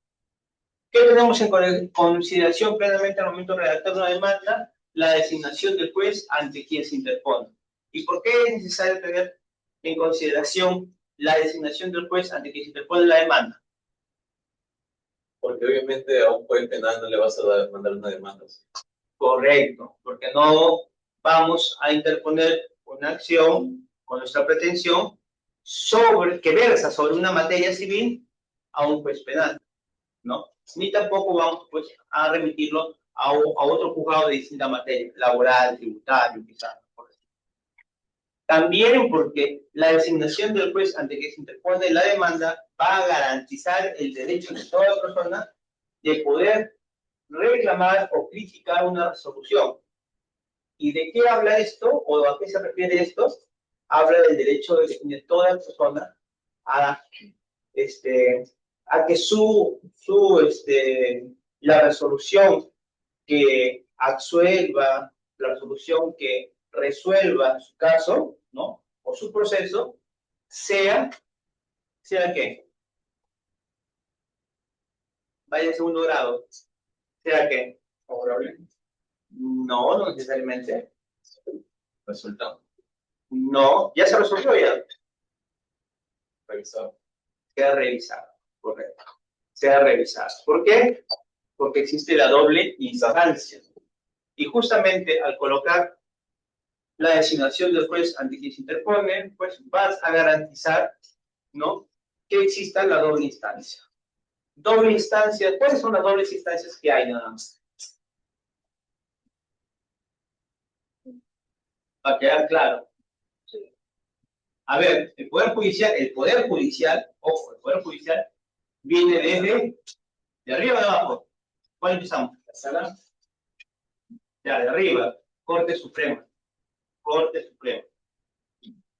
S1: ¿Qué tenemos en consideración plenamente al momento de redactar una demanda? La designación del juez ante quien se interpone. ¿Y por qué es necesario tener en consideración la designación del juez ante quien se interpone la demanda?
S3: Porque obviamente a un juez penal no le vas a mandar una demanda.
S1: Correcto, porque no vamos a interponer una acción con nuestra pretensión que versa sobre una materia civil a un juez penal, ¿no? Ni tampoco vamos, pues, a remitirlo a otro juzgado de distinta materia, laboral, tributario, quizás. También porque la designación del juez ante que se interpone la demanda va a garantizar el derecho de toda persona de poder reclamar o criticar una resolución. ¿Y de qué habla esto o a qué se refiere esto? Habla del derecho de toda persona a que la resolución que absuelva, la resolución que resuelva su caso, ¿no?, o su proceso, sea ¿qué? Vaya en segundo grado. ¿Sea qué? Favorable. No, no necesariamente.
S3: Resultado.
S1: No, ya se resolvió ya.
S3: Revisado.
S1: Queda revisado, correcto. Sea revisado. ¿Por qué? Porque existe la doble instancia. Y justamente al colocar la designación del juez ante quien se interpone, pues vas a garantizar, ¿no?, que exista la doble instancia. Doble instancia, ¿cuáles son las dobles instancias que hay nada más? Para quedar claro. A ver, el Poder Judicial, ojo, el Poder Judicial viene desde de arriba o de abajo. ¿Cuál empezamos? ¿La sala? Ya, de arriba, Corte Suprema. Corte Suprema.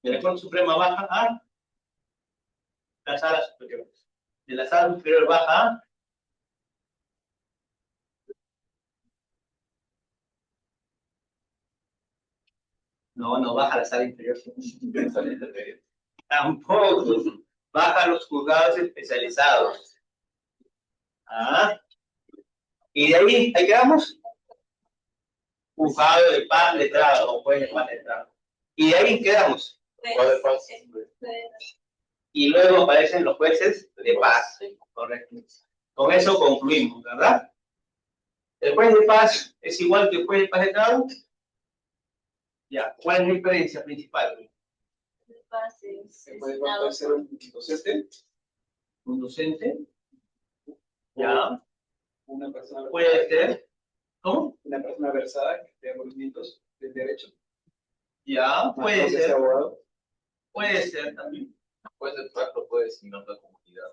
S1: De la Corte Suprema baja a la Sala Superior. De la Sala Superior baja a no baja a la Sala Inferior. Tampoco. Baja a los juzgados especializados. Ah. Y de ahí quedamos. Juzgado de paz letrado o juez de paz letrado. Y de ahí quedamos. Y luego aparecen los jueces de paz. Correcto. Con eso concluimos, ¿verdad? ¿El juez de paz es igual que el juez de paz letrado? Ya. ¿Cuál es la diferencia principal?
S3: ¿Puede ser un docente?
S1: ¿Un docente? Ya.
S3: Una persona
S1: Puede ser. ¿Cómo?
S3: una persona versada que tenga conocimientos del derecho.
S1: Ya, puede
S3: Que sea
S1: ser.
S3: abogado.
S1: Puede ser también.
S3: Puede ser pacto, puede designar la comunidad.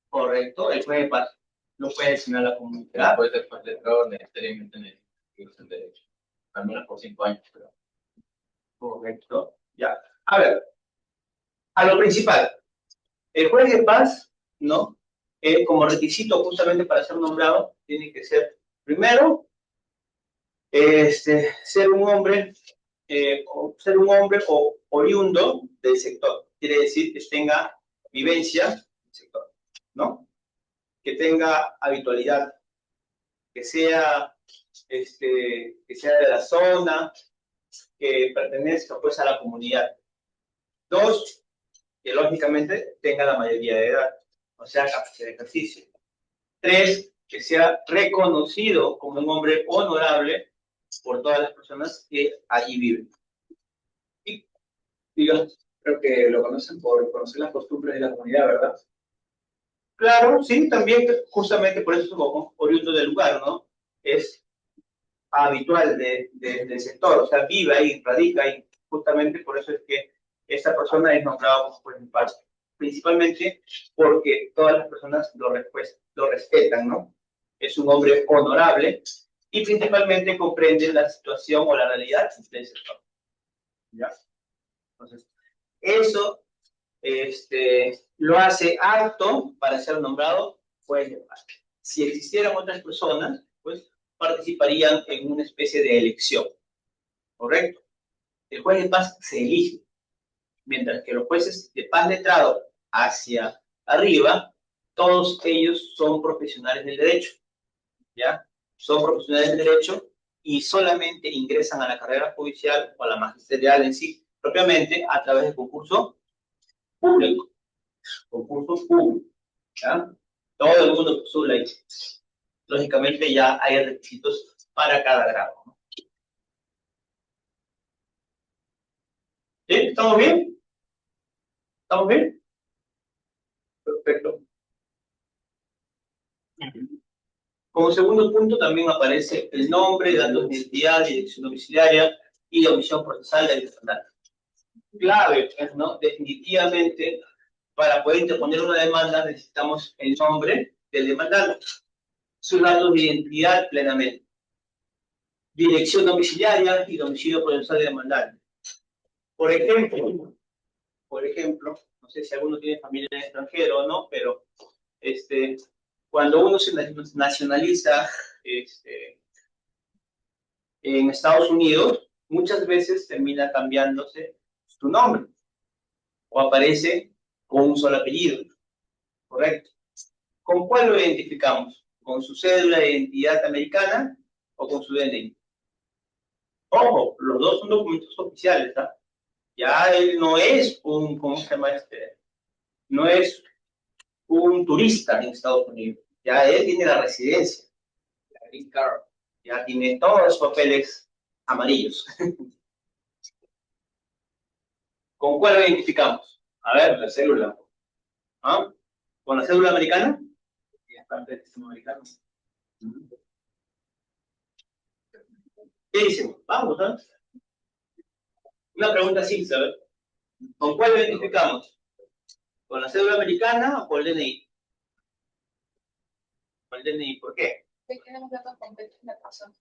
S1: Correcto, el juez de paz no puede designar la comunidad.
S3: Puede ser letrado necesariamente en el derecho. Al menos por 5 años, pero.
S1: Correcto. Ya. A ver, a lo principal. El juez de paz, ¿no? Como requisito justamente para ser nombrado, tiene que ser, primero, ser un hombre o oriundo del sector. Quiere decir que tenga vivencia en el sector, ¿no? Que tenga habitualidad, que sea de la zona, que pertenezca pues a la comunidad. Dos, que lógicamente tenga la mayoría de edad, o sea, capacidad de ejercicio. Tres, que sea reconocido como un hombre honorable por todas las personas que allí viven. Y, digamos,
S3: Creo que lo conocen por conocer las costumbres de la comunidad, ¿verdad?
S1: claro, sí, también justamente por eso somos oriundo del lugar, ¿no? Es habitual del sector, o sea, vive ahí, radica ahí. Justamente por eso es que esta persona es nombrada como juez de paz. Principalmente porque todas las personas lo respetan, ¿no? Es un hombre honorable y principalmente comprende la situación o la realidad del sector. ¿Ya? Entonces, eso lo hace apto para ser nombrado juez de paz. Si existieran otras personas, pues participarían en una especie de elección, ¿correcto? El juez de paz se elige, mientras que los jueces de paz letrado hacia arriba, todos ellos son profesionales del derecho, ¿ya? Son profesionales del derecho y solamente ingresan a la carrera judicial o a la magisterial en sí, propiamente a través de concurso público. Concurso público, ¿ya? Todo el mundo postula ahí. Lógicamente ya hay requisitos para cada grado, ¿no? ¿Sí? ¿Estamos bien? ¿Estamos bien? Perfecto. Como segundo punto también aparece el nombre, datos de identidad, dirección domiciliaria y la omisión procesal del demandante. Clave, ¿no? Definitivamente, para poder interponer una demanda necesitamos el nombre del demandante, sus datos de identidad plenamente, dirección domiciliaria y domicilio procesal del demandante. Por ejemplo, no sé si alguno tiene familia en el extranjero o no, pero cuando uno se nacionaliza en Estados Unidos, muchas veces termina cambiándose su nombre o aparece con un solo apellido, ¿correcto? ¿Con cuál lo identificamos? ¿Con su cédula de identidad americana o con su DNI? Ojo, los dos son documentos oficiales, ¿ah? Ya él no es ¿cómo se llama No es un turista en Estados Unidos. Ya él tiene la residencia, la green card, ya tiene todos los papeles amarillos. ¿Con cuál lo identificamos? A ver, la cédula. ¿Ah? ¿Con la cédula americana? Y es parte del sistema americano. ¿Qué dicen? Vamos, ¿no? Una pregunta simple, a ver. ¿Con cuál lo identificamos? ¿Con la cédula americana o con el DNI? Con el DNI, ¿por qué?
S4: Porque tiene los datos completos de la persona.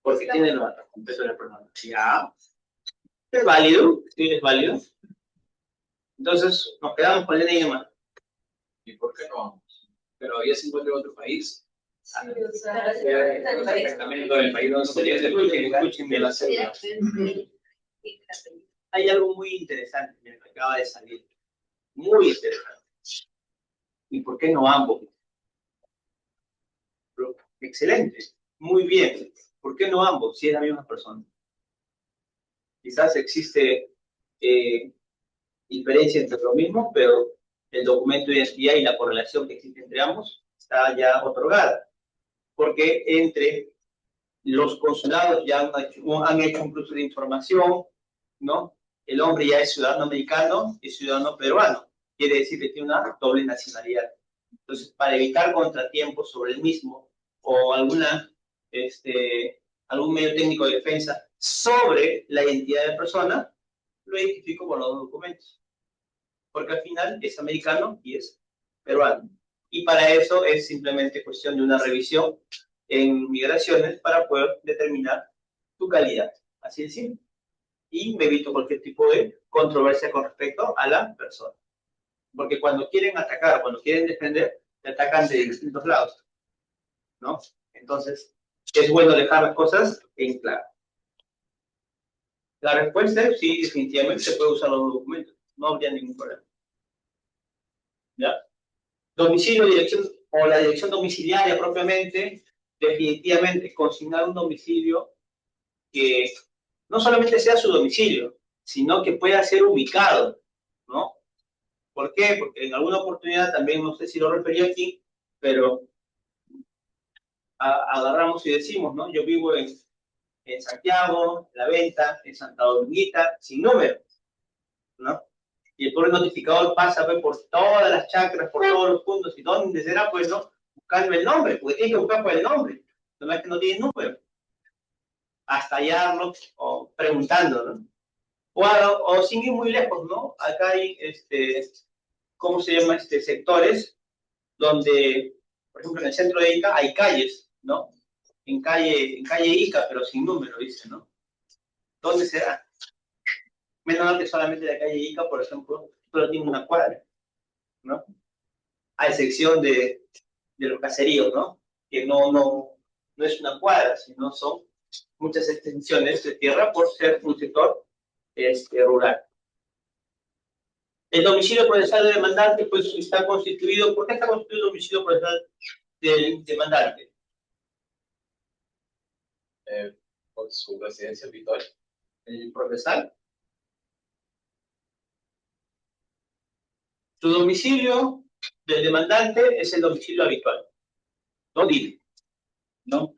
S1: Porque tiene los datos completos de la persona. Ya. Es válido, sí, es válido. Entonces, nos quedamos con el enigma.
S3: ¿Y por qué no? Pero ella se encuentra en otro país.
S2: Exactamente del país donde se
S1: Escuchen bien la célula. Hay algo muy interesante que acaba de salir. Muy interesante. ¿Y por qué no ambos? Excelente. Muy bien. ¿Por qué no ambos si es la misma persona? Quizás existe diferencia entre los mismos, pero el documento de identidad y la correlación que existe entre ambos está ya otorgada. Porque entre los consulados ya han hecho un cruce de información, ¿no? El hombre ya es ciudadano americano y ciudadano peruano. Quiere decir que tiene una doble nacionalidad. Entonces, para evitar contratiempos sobre el mismo o algún medio técnico de defensa sobre la identidad de la persona, lo identifico con los dos documentos. Porque al final es americano y es peruano. Y para eso es simplemente cuestión de una revisión en migraciones para poder determinar tu calidad. Así de simple. Y me evito cualquier tipo de controversia con respecto a la persona. Porque cuando quieren atacar, cuando quieren defender, te atacan de distintos lados, ¿no? Entonces, es bueno dejar las cosas en claro. La respuesta es sí, definitivamente se puede usar los documentos. No habría ningún problema. ¿Ya? Domicilio, dirección, o la dirección domiciliaria propiamente, definitivamente consignar un domicilio que no solamente sea su domicilio, sino que pueda ser ubicado, ¿no? ¿Por qué? Porque en alguna oportunidad también, no sé si lo referí aquí, pero agarramos y decimos, ¿no? Yo vivo en Santiago, en La Venta, en Santa Dominguita, sin número, ¿no? Y el pobre notificador pasa pues, por todas las chacras, por todos los puntos, y dónde será, pues, ¿no? Buscando el nombre, porque tiene que buscar por el nombre, no es que no tiene número, hasta hallarlo o preguntando, ¿no? O sin ir muy lejos, ¿no? Acá hay, ¿cómo se llama? Sectores donde, por ejemplo, en el centro de Ica hay calles, ¿no? En calle Ica, pero sin número, dice, ¿no? ¿Dónde será? Menos mal que solamente la calle Ica, por ejemplo, solo tiene una cuadra, ¿no? A excepción de los caseríos, ¿no? Que no es una cuadra, sino son muchas extensiones de tierra por ser un sector rural. El domicilio procesal del demandante, pues, está constituido. ¿Por qué está constituido el domicilio procesal del demandante?
S3: Por su residencia habitual.
S1: El procesal. Su domicilio del demandante es el domicilio habitual. No vive, ¿no?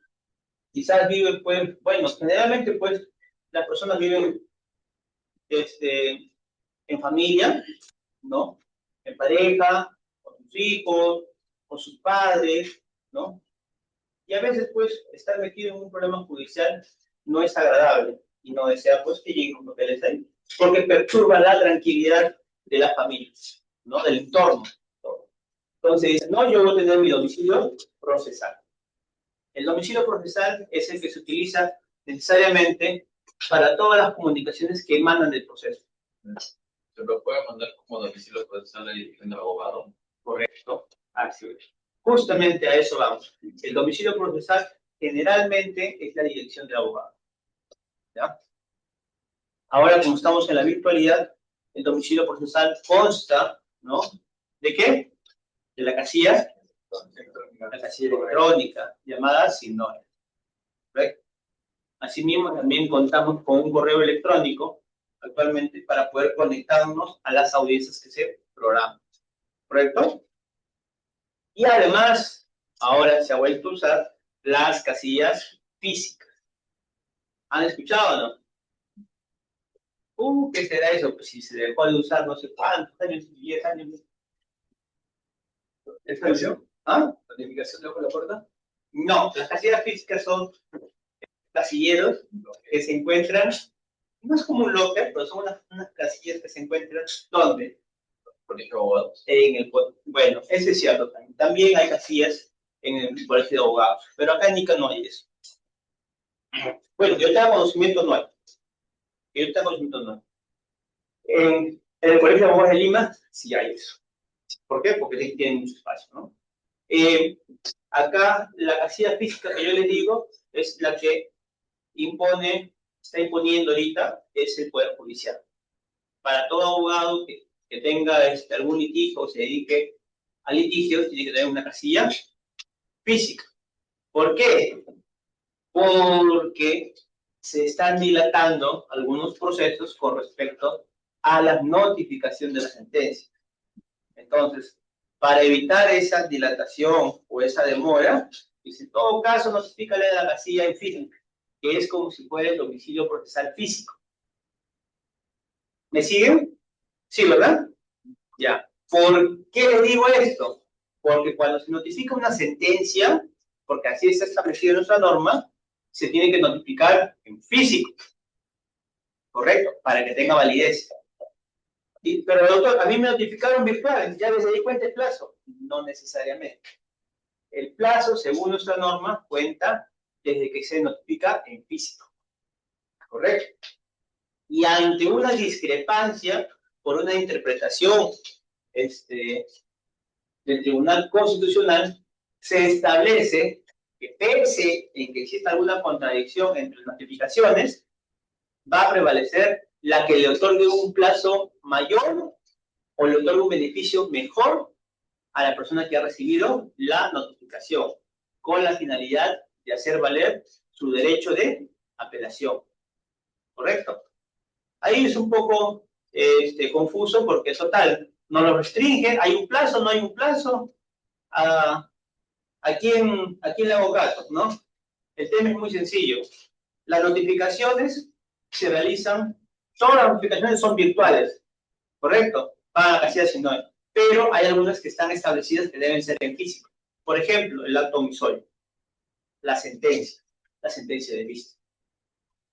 S1: Quizás vive, pues, bueno, generalmente, pues, las personas viven en familia, ¿no? En pareja, con sus hijos, con sus padres, ¿no? Y a veces, pues, estar metido en un problema judicial no es agradable y no desea, pues, que lleguen los papeles ahí, porque perturba la tranquilidad de la familia, ¿no? Del entorno. Entonces dice, no, yo voy a tener mi domicilio procesal. El domicilio procesal es el que se utiliza necesariamente para todas las comunicaciones que emanan del proceso.
S3: Se lo puede mandar como domicilio procesal a la dirección del abogado.
S1: Correcto. Así es. Justamente a eso vamos. El domicilio procesal generalmente es la dirección del abogado. ¿Ya? Ahora, como estamos en la virtualidad, el domicilio procesal consta, ¿no? ¿De qué? De la casilla electrónica, llamada SIGNORE. ¿Correcto? Asimismo, también contamos con un correo electrónico actualmente para poder conectarnos a las audiencias que se programan. ¿Correcto? Y además, ahora se ha vuelto a usar las casillas físicas. ¿Han escuchado o no? ¿Qué será eso? Pues si se dejó de usar no sé cuántos años, 10 años.
S3: ¿Notificación?
S1: ¿Ah?
S3: ¿Notificación debajo de la puerta?
S1: No, las casillas físicas son casilleros que se encuentran, no es como un locker, pero son unas casillas que se encuentran, ¿dónde?
S3: Colegio de abogados.
S1: Bueno, ese es cierto también. También hay casillas en el colegio de abogados, pero acá en Ica no hay eso. Bueno, yo tengo conocimiento, no hay. Y ahorita conjunto no. En el Colegio de Abogados de Lima sí hay eso. ¿Por qué? Porque sí tienen mucho espacio, ¿no? Acá la casilla física que yo les digo es la que está imponiendo ahorita, es el Poder Judicial. Para todo abogado que tenga algún litigio o se dedique a litigios, tiene que tener una casilla física. ¿Por qué? Porque se están dilatando algunos procesos con respecto a la notificación de la sentencia. Entonces, para evitar esa dilatación o esa demora, pues en todo caso notifícale a la casilla en física, que es como si fuera el domicilio procesal físico. ¿Me siguen? Sí, ¿verdad? Ya. ¿Por qué le digo esto? Porque cuando se notifica una sentencia, porque así está establecido en nuestra norma, se tiene que notificar en físico. ¿Correcto? Para que tenga validez. Pero doctor, a mí me notificaron virtual, ya les di cuenta el plazo. No necesariamente. El plazo, según nuestra norma, cuenta desde que se notifica en físico. ¿Correcto? Y ante una discrepancia por una interpretación del Tribunal Constitucional, se establece que pese en que exista alguna contradicción entre las notificaciones, va a prevalecer la que le otorgue un plazo mayor o le otorgue un beneficio mejor a la persona que ha recibido la notificación, con la finalidad de hacer valer su derecho de apelación. ¿Correcto? Ahí es un poco confuso porque, total, no lo restringe, hay un plazo, no hay un plazo. ¿A quién le hago caso, no? El tema es muy sencillo. Las notificaciones se realizan, todas las notificaciones son virtuales, ¿correcto? Van a casilla sin nombre. Pero hay algunas que están establecidas que deben ser en físico. Por ejemplo, el acto omisorio, la sentencia de vista,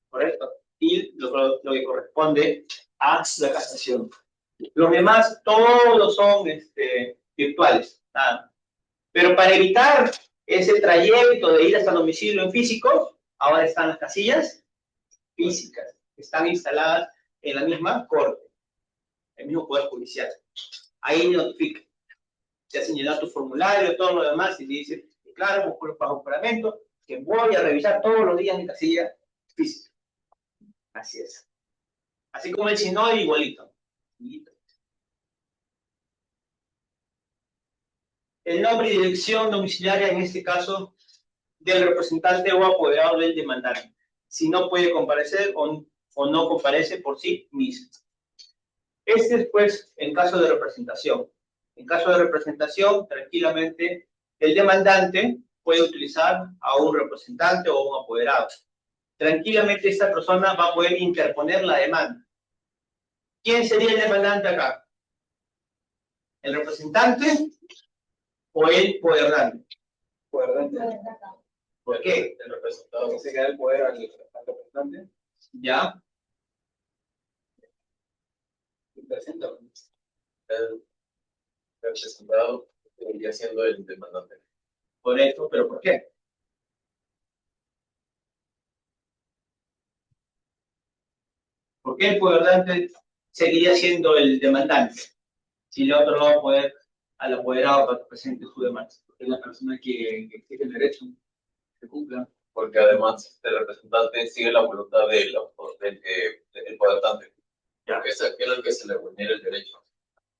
S1: ¿correcto? Y lo que corresponde a la casación. Los demás, todos son virtuales, nada. Pero para evitar ese trayecto de ir hasta el domicilio en físico, ahora están las casillas físicas, que están instaladas en la misma corte, el mismo Poder Judicial. Ahí notifica, te hacen llenar tu formulario, todo lo demás, y dice, claro, bajo juramento, que voy a revisar todos los días mi casilla física. Así es. Así como el SINOD, igualito. El nombre y dirección domiciliaria, en este caso, del representante o apoderado del demandante, si no puede comparecer o no comparece por sí mismo. Este es, pues, en caso de representación. En caso de representación, tranquilamente, el demandante puede utilizar a un representante o un apoderado. Tranquilamente, esta persona va a poder interponer la demanda. ¿Quién sería el demandante acá? ¿El representante o el poderante?
S3: Poderante.
S1: ¿Por qué?
S3: El representado.
S1: Que se queda el poder al representante. ¿Ya?
S3: El representado debería siendo el demandante.
S1: Correcto, pero ¿por qué? ¿Por qué el poderante seguiría siendo el demandante? Si le otro no va a poder al apoderado para que presente su demanda. Porque es la persona que exige el derecho que cumpla.
S3: Porque además el representante sigue la voluntad del poderante. Porque es aquel al que se le vulnera el derecho.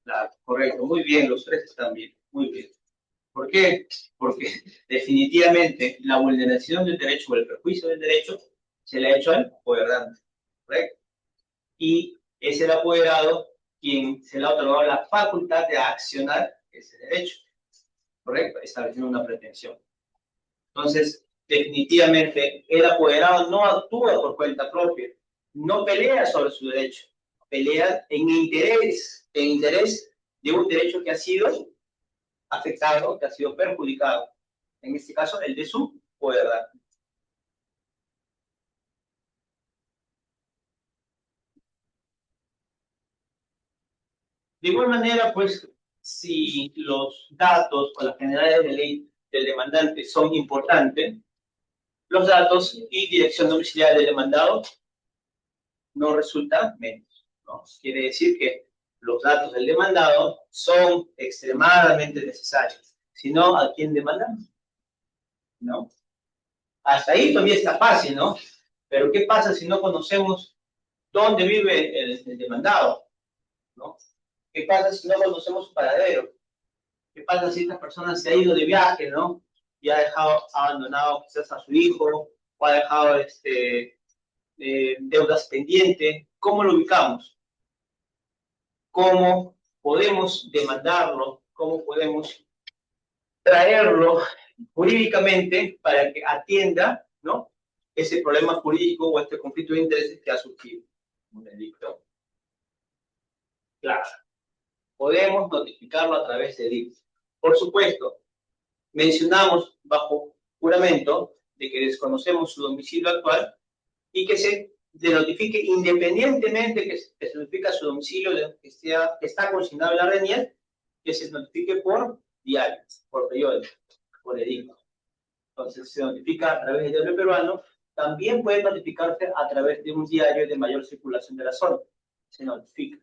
S1: Claro, correcto, muy bien, los tres están bien, muy bien. ¿Por qué? Porque definitivamente la vulneración del derecho o el perjuicio del derecho se le ha hecho al apoderante, ¿correcto? Y es el apoderado quien se le ha otorgado la facultad de accionar ese derecho, ¿correcto? Estableciendo una pretensión. Entonces, definitivamente, el apoderado no actúa por cuenta propia, no pelea sobre su derecho, pelea en interés de un derecho que ha sido afectado, que ha sido perjudicado. En este caso, el de su poderante. De igual manera, pues, si los datos o las generalidades de ley del demandante son importantes, los datos y dirección domiciliaria del demandado no resulta menos, ¿no? Quiere decir que los datos del demandado son extremadamente necesarios. Si no, ¿a quién demandamos? ¿No? Hasta ahí todavía está fácil, ¿no? Pero ¿qué pasa si no conocemos dónde vive el demandado? ¿No? ¿Qué pasa si no conocemos su paradero? ¿Qué pasa si esta persona se ha ido de viaje, ¿no? Y ha abandonado quizás a su hijo, o ha dejado deudas pendientes? ¿Cómo lo ubicamos? ¿Cómo podemos demandarlo? ¿Cómo podemos traerlo jurídicamente para que atienda, ¿no?, ese problema jurídico o este conflicto de intereses que ha surgido? Un delito. Claro. Podemos notificarlo a través de DIF. Por supuesto, mencionamos bajo juramento de que desconocemos su domicilio actual y que se notifique independientemente que se notifique su domicilio que está consignado en la RENIEC, que se notifique por diario, por periódico, por edicto. Entonces se notifica a través del diario peruano. También puede notificarse a través de un diario de mayor circulación de la zona. Se notifica.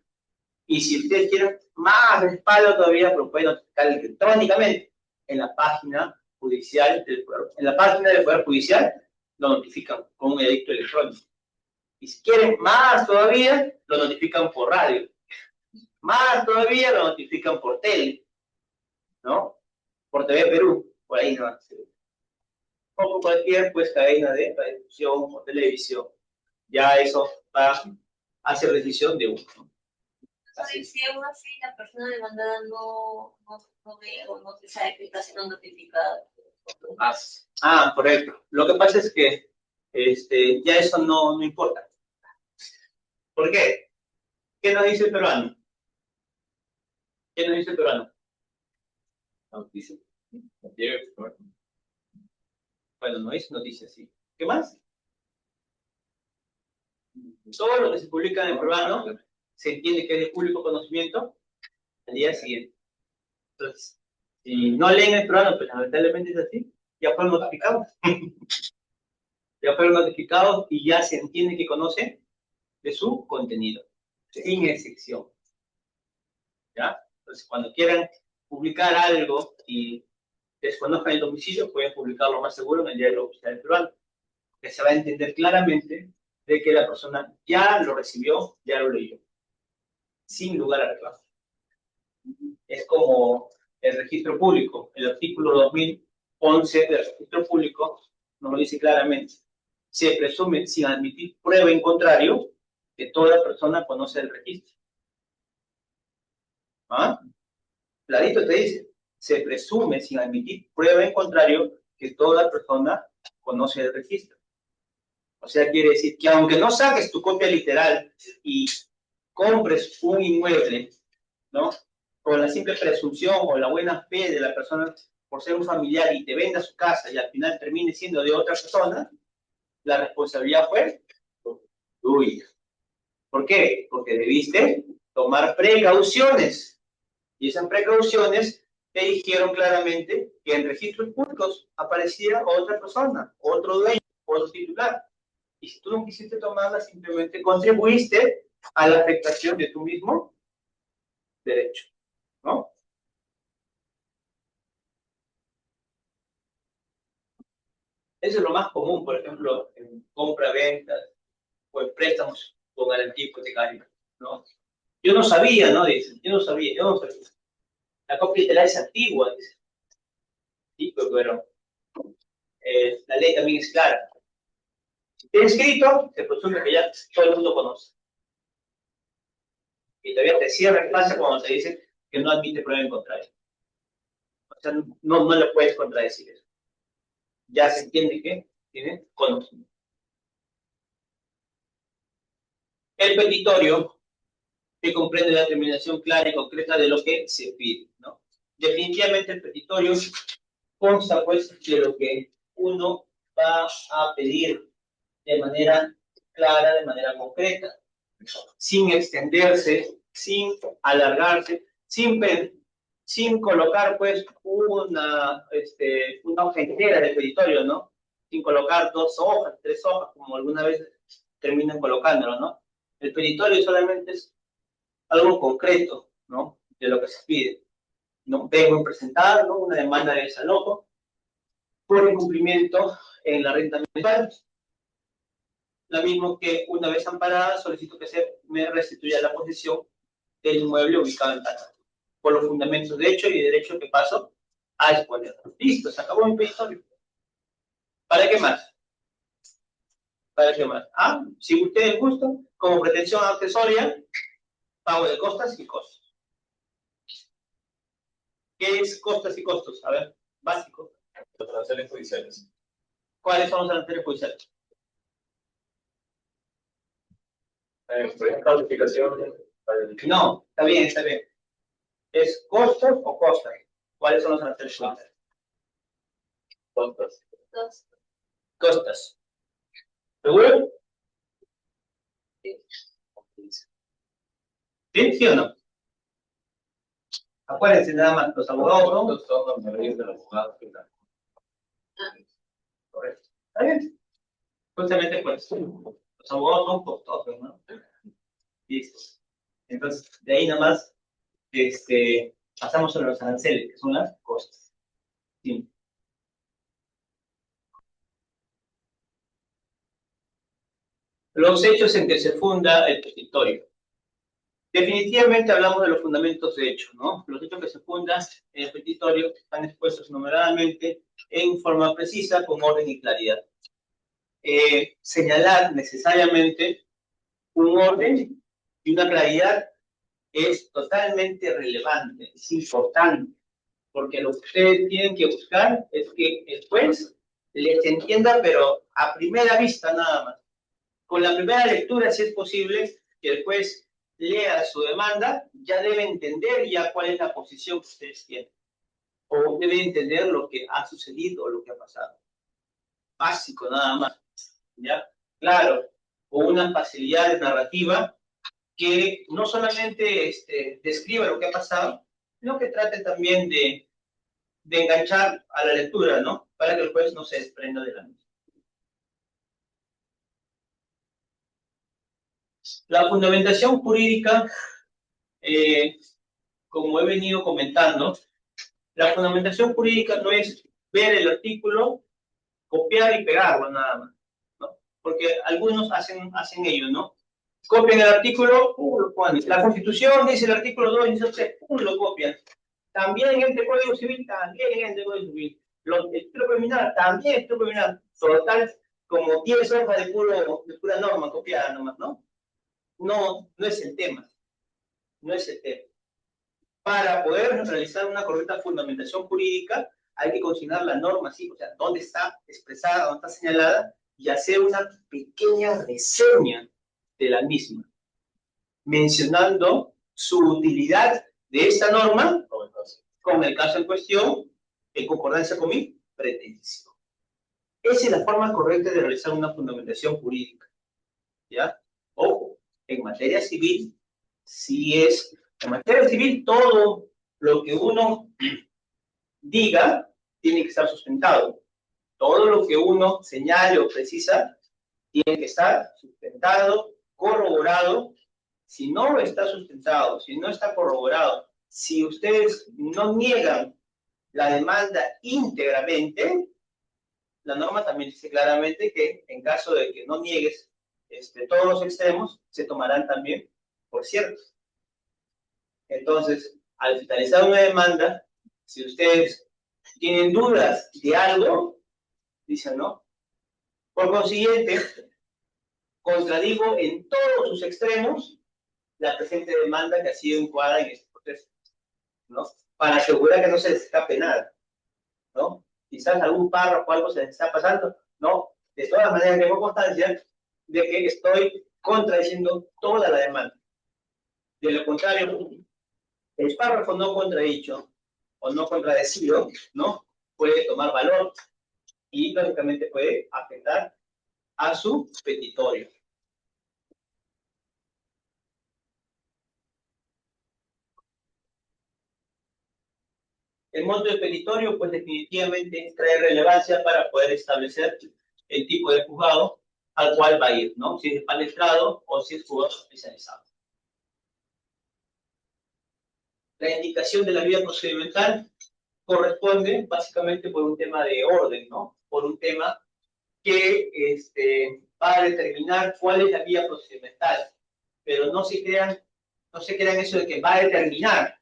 S1: Y si ustedes quieren más respaldo todavía, pues pueden notificar electrónicamente en la página judicial del Poder. En la página del Poder Judicial lo notifican con un edicto electrónico. Y si quieren más todavía, lo notifican por radio. Más todavía lo notifican por tele, ¿no? Por TV Perú, por ahí no. O por cualquier pues cadena de difusión o televisión. Ya eso va a ser decisión de uno.
S5: Así. Si aún así la persona demandada no ve o no se sabe que está siendo notificada.
S1: Correcto. Lo que pasa es que ya eso no importa. ¿Por qué? ¿Qué nos dice el peruano? ¿Qué nos dice el peruano? Noticia. Bueno, no es noticia, sí. ¿Qué más? Todo lo que se publica en el peruano se entiende que es de público conocimiento al día siguiente. Entonces, si no leen el peruano, pues lamentablemente es así, ya fueron notificados. Ya fueron notificados y ya se entiende que conocen de su contenido, sin excepción. ¿Ya? Entonces, cuando quieran publicar algo y desconozcan el domicilio, pueden publicarlo más seguro en el diario oficial peruano, que se va a entender claramente de que la persona ya lo recibió, ya lo leyó, sin lugar a reclamo. Es como el registro público. El artículo 2011 del registro público nos lo dice claramente. Se presume, sin admitir prueba en contrario, que toda persona conoce el registro. ¿Ah? Clarito te dice, se presume, sin admitir prueba en contrario, que toda persona conoce el registro. O sea, quiere decir que aunque no saques tu copia literal y compres un inmueble, ¿no?, con la simple presunción o la buena fe de la persona por ser un familiar y te venda su casa y al final termine siendo de otra persona, la responsabilidad fue tuya. ¿Por qué? Porque debiste tomar precauciones. Y esas precauciones te dijeron claramente que en registros públicos aparecía otra persona, otro dueño, otro titular. Y si tú no quisiste tomarla, simplemente contribuiste a la afectación de tu mismo derecho, ¿no? Eso es lo más común, por ejemplo, en compra-ventas o en préstamos con garantía hipotecaria, ¿no? Yo no sabía, ¿no? Dicen, yo no sabía. La copia literal es antigua, dice. Sí, pero la ley también es clara. Si está escrito, se presume que ya todo el mundo conoce. Y todavía te cierra en clase cuando te dicen que no admite prueba en contrario. O sea, no le puedes contradecir eso. Ya se entiende que tiene conocimiento. El petitorio que comprende la determinación clara y concreta de lo que se pide, ¿no? Definitivamente el petitorio consta, pues, de lo que uno va a pedir de manera clara, de manera concreta, sin extenderse, sin alargarse, sin colocar, pues, una hoja entera de petitorio, ¿no? Sin colocar 2 hojas, 3 hojas, como alguna vez terminan colocándolo, ¿no? El petitorio solamente es algo concreto, ¿no? De lo que se pide. No vengo a presentar, ¿no? Una demanda de desalojo por incumplimiento en la renta mensual. Lo mismo que una vez amparada solicito que se me restituya la posesión del inmueble ubicado en tal por los fundamentos de hecho y de derecho que paso a exponer. Listo, se acabó mi petitorio. ¿Para qué más? ¿Para qué más? Ah, si ustedes gustan, como pretensión accesoria, pago de costas y costos. ¿Qué es costas y costos? A ver, básico.
S3: Los aranceles judiciales.
S1: ¿Cuáles son los aranceles judiciales?
S3: Por ejemplo, calificación.
S1: No, está bien, está bien. ¿Es costos o costas? ¿Cuáles son los aranceles judiciales?
S3: Costas.
S5: Dos.
S1: Costas. ¿Seguro? ¿Sí? ¿Sí o no? Acuérdense nada más, los abogados son...
S3: Costos son los medios del abogado.
S1: Correcto. ¿Está bien? Justamente pues, los abogados son costosos, ¿no? Listo. Entonces, de ahí nada más, pasamos a los aranceles, que son las costas. Sí. Los hechos en que se funda el petitorio. Definitivamente hablamos de los fundamentos de hecho, ¿no? Los hechos que se fundan en el petitorio están expuestos numeradamente en forma precisa, con orden y claridad. Señalar necesariamente un orden y una claridad es totalmente relevante, es importante, porque lo que ustedes tienen que buscar es que el juez les entienda, pero a primera vista nada más. Con la primera lectura, si es posible, que el juez lea su demanda, ya debe entender ya cuál es la posición que ustedes tienen. O debe entender lo que ha sucedido o lo que ha pasado. Básico nada más. ¿Ya? Claro, con una facilidad de narrativa que no solamente describa lo que ha pasado, sino que trate también de enganchar a la lectura, ¿no? Para que el juez no se desprenda de la misma. La fundamentación jurídica, como he venido comentando, la fundamentación jurídica no es ver el artículo, copiar y pegarlo nada más, ¿no? Porque algunos hacen ello, ¿no? Copian el artículo, lo ponen. La Constitución dice el artículo 2, dice 3, lo copian. También en este Código Civil, también en este Código Civil. El título criminal, también el título criminal. Total, como 10 hojas de pura norma copiada nomás, ¿no? No es el tema. No es el tema. Para poder realizar una correcta fundamentación jurídica, hay que consignar la norma, ¿sí? O sea, dónde está expresada, dónde está señalada, y hacer una pequeña reseña de la misma, mencionando su utilidad de esta norma con el caso en cuestión, en concordancia con mi pretensión. Esa es la forma correcta de realizar una fundamentación jurídica. ¿Ya? Ojo, en materia civil, en materia civil, todo lo que uno diga tiene que estar sustentado. Todo lo que uno señale o precisa tiene que estar sustentado, corroborado. Si no está sustentado, si no está corroborado, si ustedes no niegan la demanda íntegramente, la norma también dice claramente que en caso de que no niegues todos los extremos, se tomarán también por ciertos. Entonces, al finalizar una demanda, si ustedes tienen dudas de algo, dicen no. Por consiguiente, contradigo en todos sus extremos la presente demanda que ha sido encuadrada en este proceso, ¿no? Para asegurar que no se les escape nada, ¿no? Quizás algún párrafo o algo se les está pasando, ¿no? De todas maneras, tengo constancia de que estoy contradiciendo toda la demanda. De lo contrario, el párrafo no contradicho o no contradecido, ¿no? Puede tomar valor y, lógicamente, puede afectar a su petitorio. El monto del petitorio, pues definitivamente trae relevancia para poder establecer el tipo de juzgado al cual va a ir, ¿no? Si es palestrado o si es jugador especializado. La indicación de la vía procedimental corresponde básicamente por un tema de orden, ¿no? Por un tema que va a determinar cuál es la vía procedimental. Pero no se crean eso de que va a determinar,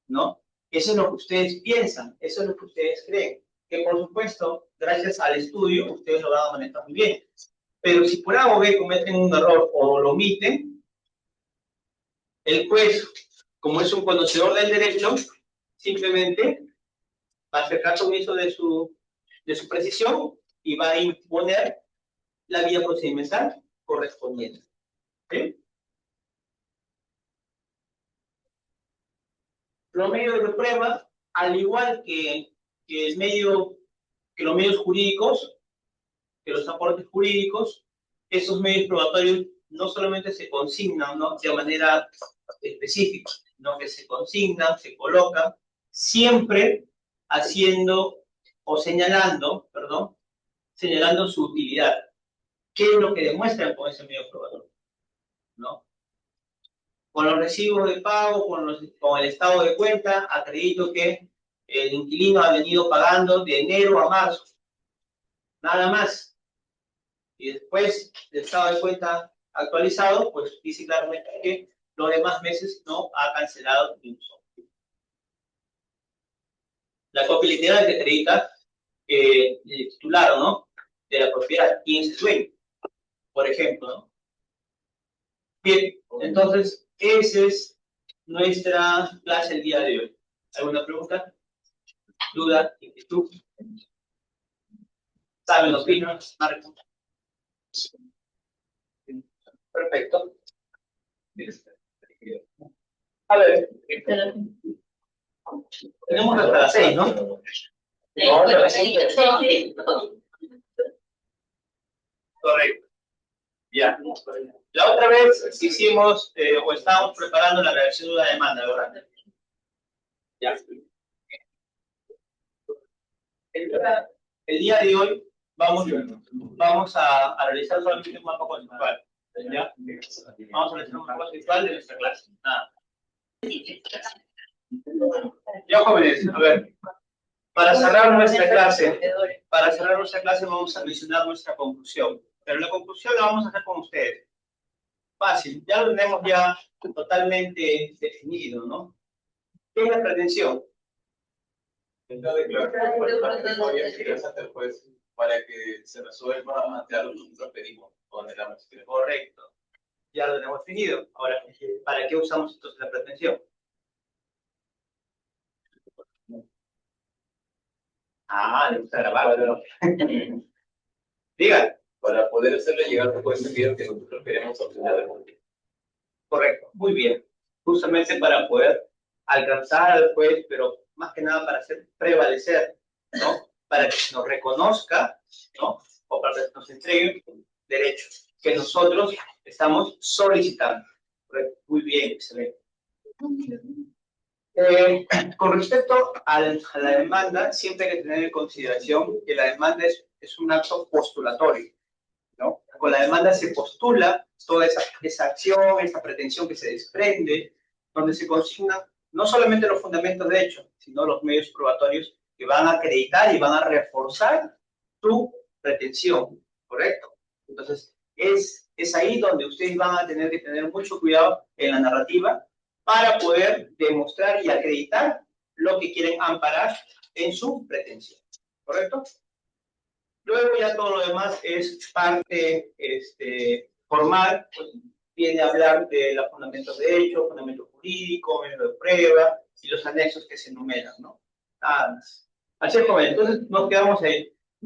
S1: ¿no? Eso es lo que ustedes piensan, eso es lo que ustedes creen. Que por supuesto, gracias al estudio, ustedes lo van a manejar muy bien. Pero si por A o B cometen un error o lo omiten, el juez, como es un conocedor del derecho, simplemente va a hacer caso omiso de su precisión y va a imponer la vía procedimental correspondiente. ¿Sí? Los medios de prueba, al igual que los medios jurídicos, que los aportes jurídicos, esos medios probatorios no solamente se consignan, ¿no?, de manera específica, sino que se consignan, se colocan, siempre haciendo o señalando su utilidad. ¿Qué es lo que demuestran con ese medio probatorio? ¿No? Con los recibos de pago, con el estado de cuenta, acredito que el inquilino ha venido pagando de enero a marzo. Nada más. Y después del estado de cuenta actualizado, pues dice claramente que los demás meses no ha cancelado ni un solo. La copia literal que acredita el titular, ¿no?, de la propiedad, quién es el dueño, por ejemplo, ¿no? Bien, entonces, esa es nuestra clase el día de hoy. ¿Alguna pregunta? ¿Duda? ¿Inquietud? ¿Saben los pinos, Marco? Perfecto. A ver, tenemos hasta las 6, ¿no? Correcto. Ya. La otra vez hicimos, o estábamos preparando la redacción de una demanda, ¿verdad? Ya. El día de hoy vamos a realizar solamente un mapa conceptual. ¿Ya? Vamos a realizar un mapa conceptual de nuestra clase. Nada. Ya, jóvenes, a ver. Para cerrar nuestra clase vamos a mencionar nuestra conclusión. Pero la conclusión la vamos a hacer con ustedes. Fácil, ya lo tenemos ya totalmente definido, ¿no? ¿Qué es la pretensión?
S3: La declaración por parte del juez para que se resuelva ante algo que nosotros pedimos con el amnistía.
S1: Correcto. Ya lo tenemos definido. Ahora, ¿para qué usamos entonces la pretensión? Le gusta grabar. Diga.
S3: Para poder hacerle llegar al juez el día que nosotros queremos obtener.
S1: Correcto, muy bien. Justamente para poder alcanzar al juez, pero más que nada para hacer prevalecer, ¿no? Para que nos reconozca, ¿no?, o para que nos entregue derechos que nosotros estamos solicitando. Correcto, muy bien, excelente. Con respecto a la demanda, siempre hay que tener en consideración que la demanda es un acto postulatorio, ¿no? Con la demanda se postula toda esa acción, esa pretensión que se desprende, donde se consignan no solamente los fundamentos de hecho, sino los medios probatorios que van a acreditar y van a reforzar tu pretensión, ¿correcto? Entonces, es ahí donde ustedes van a tener que tener mucho cuidado en la narrativa para poder demostrar y acreditar lo que quieren amparar en su pretensión, ¿correcto? Luego ya todo lo demás es parte formal, pues viene a hablar de los fundamentos de hecho, fundamento jurídico, medio de prueba y los anexos que se enumeran, ¿no? Nada más. Así es, joven. Entonces nos quedamos ahí.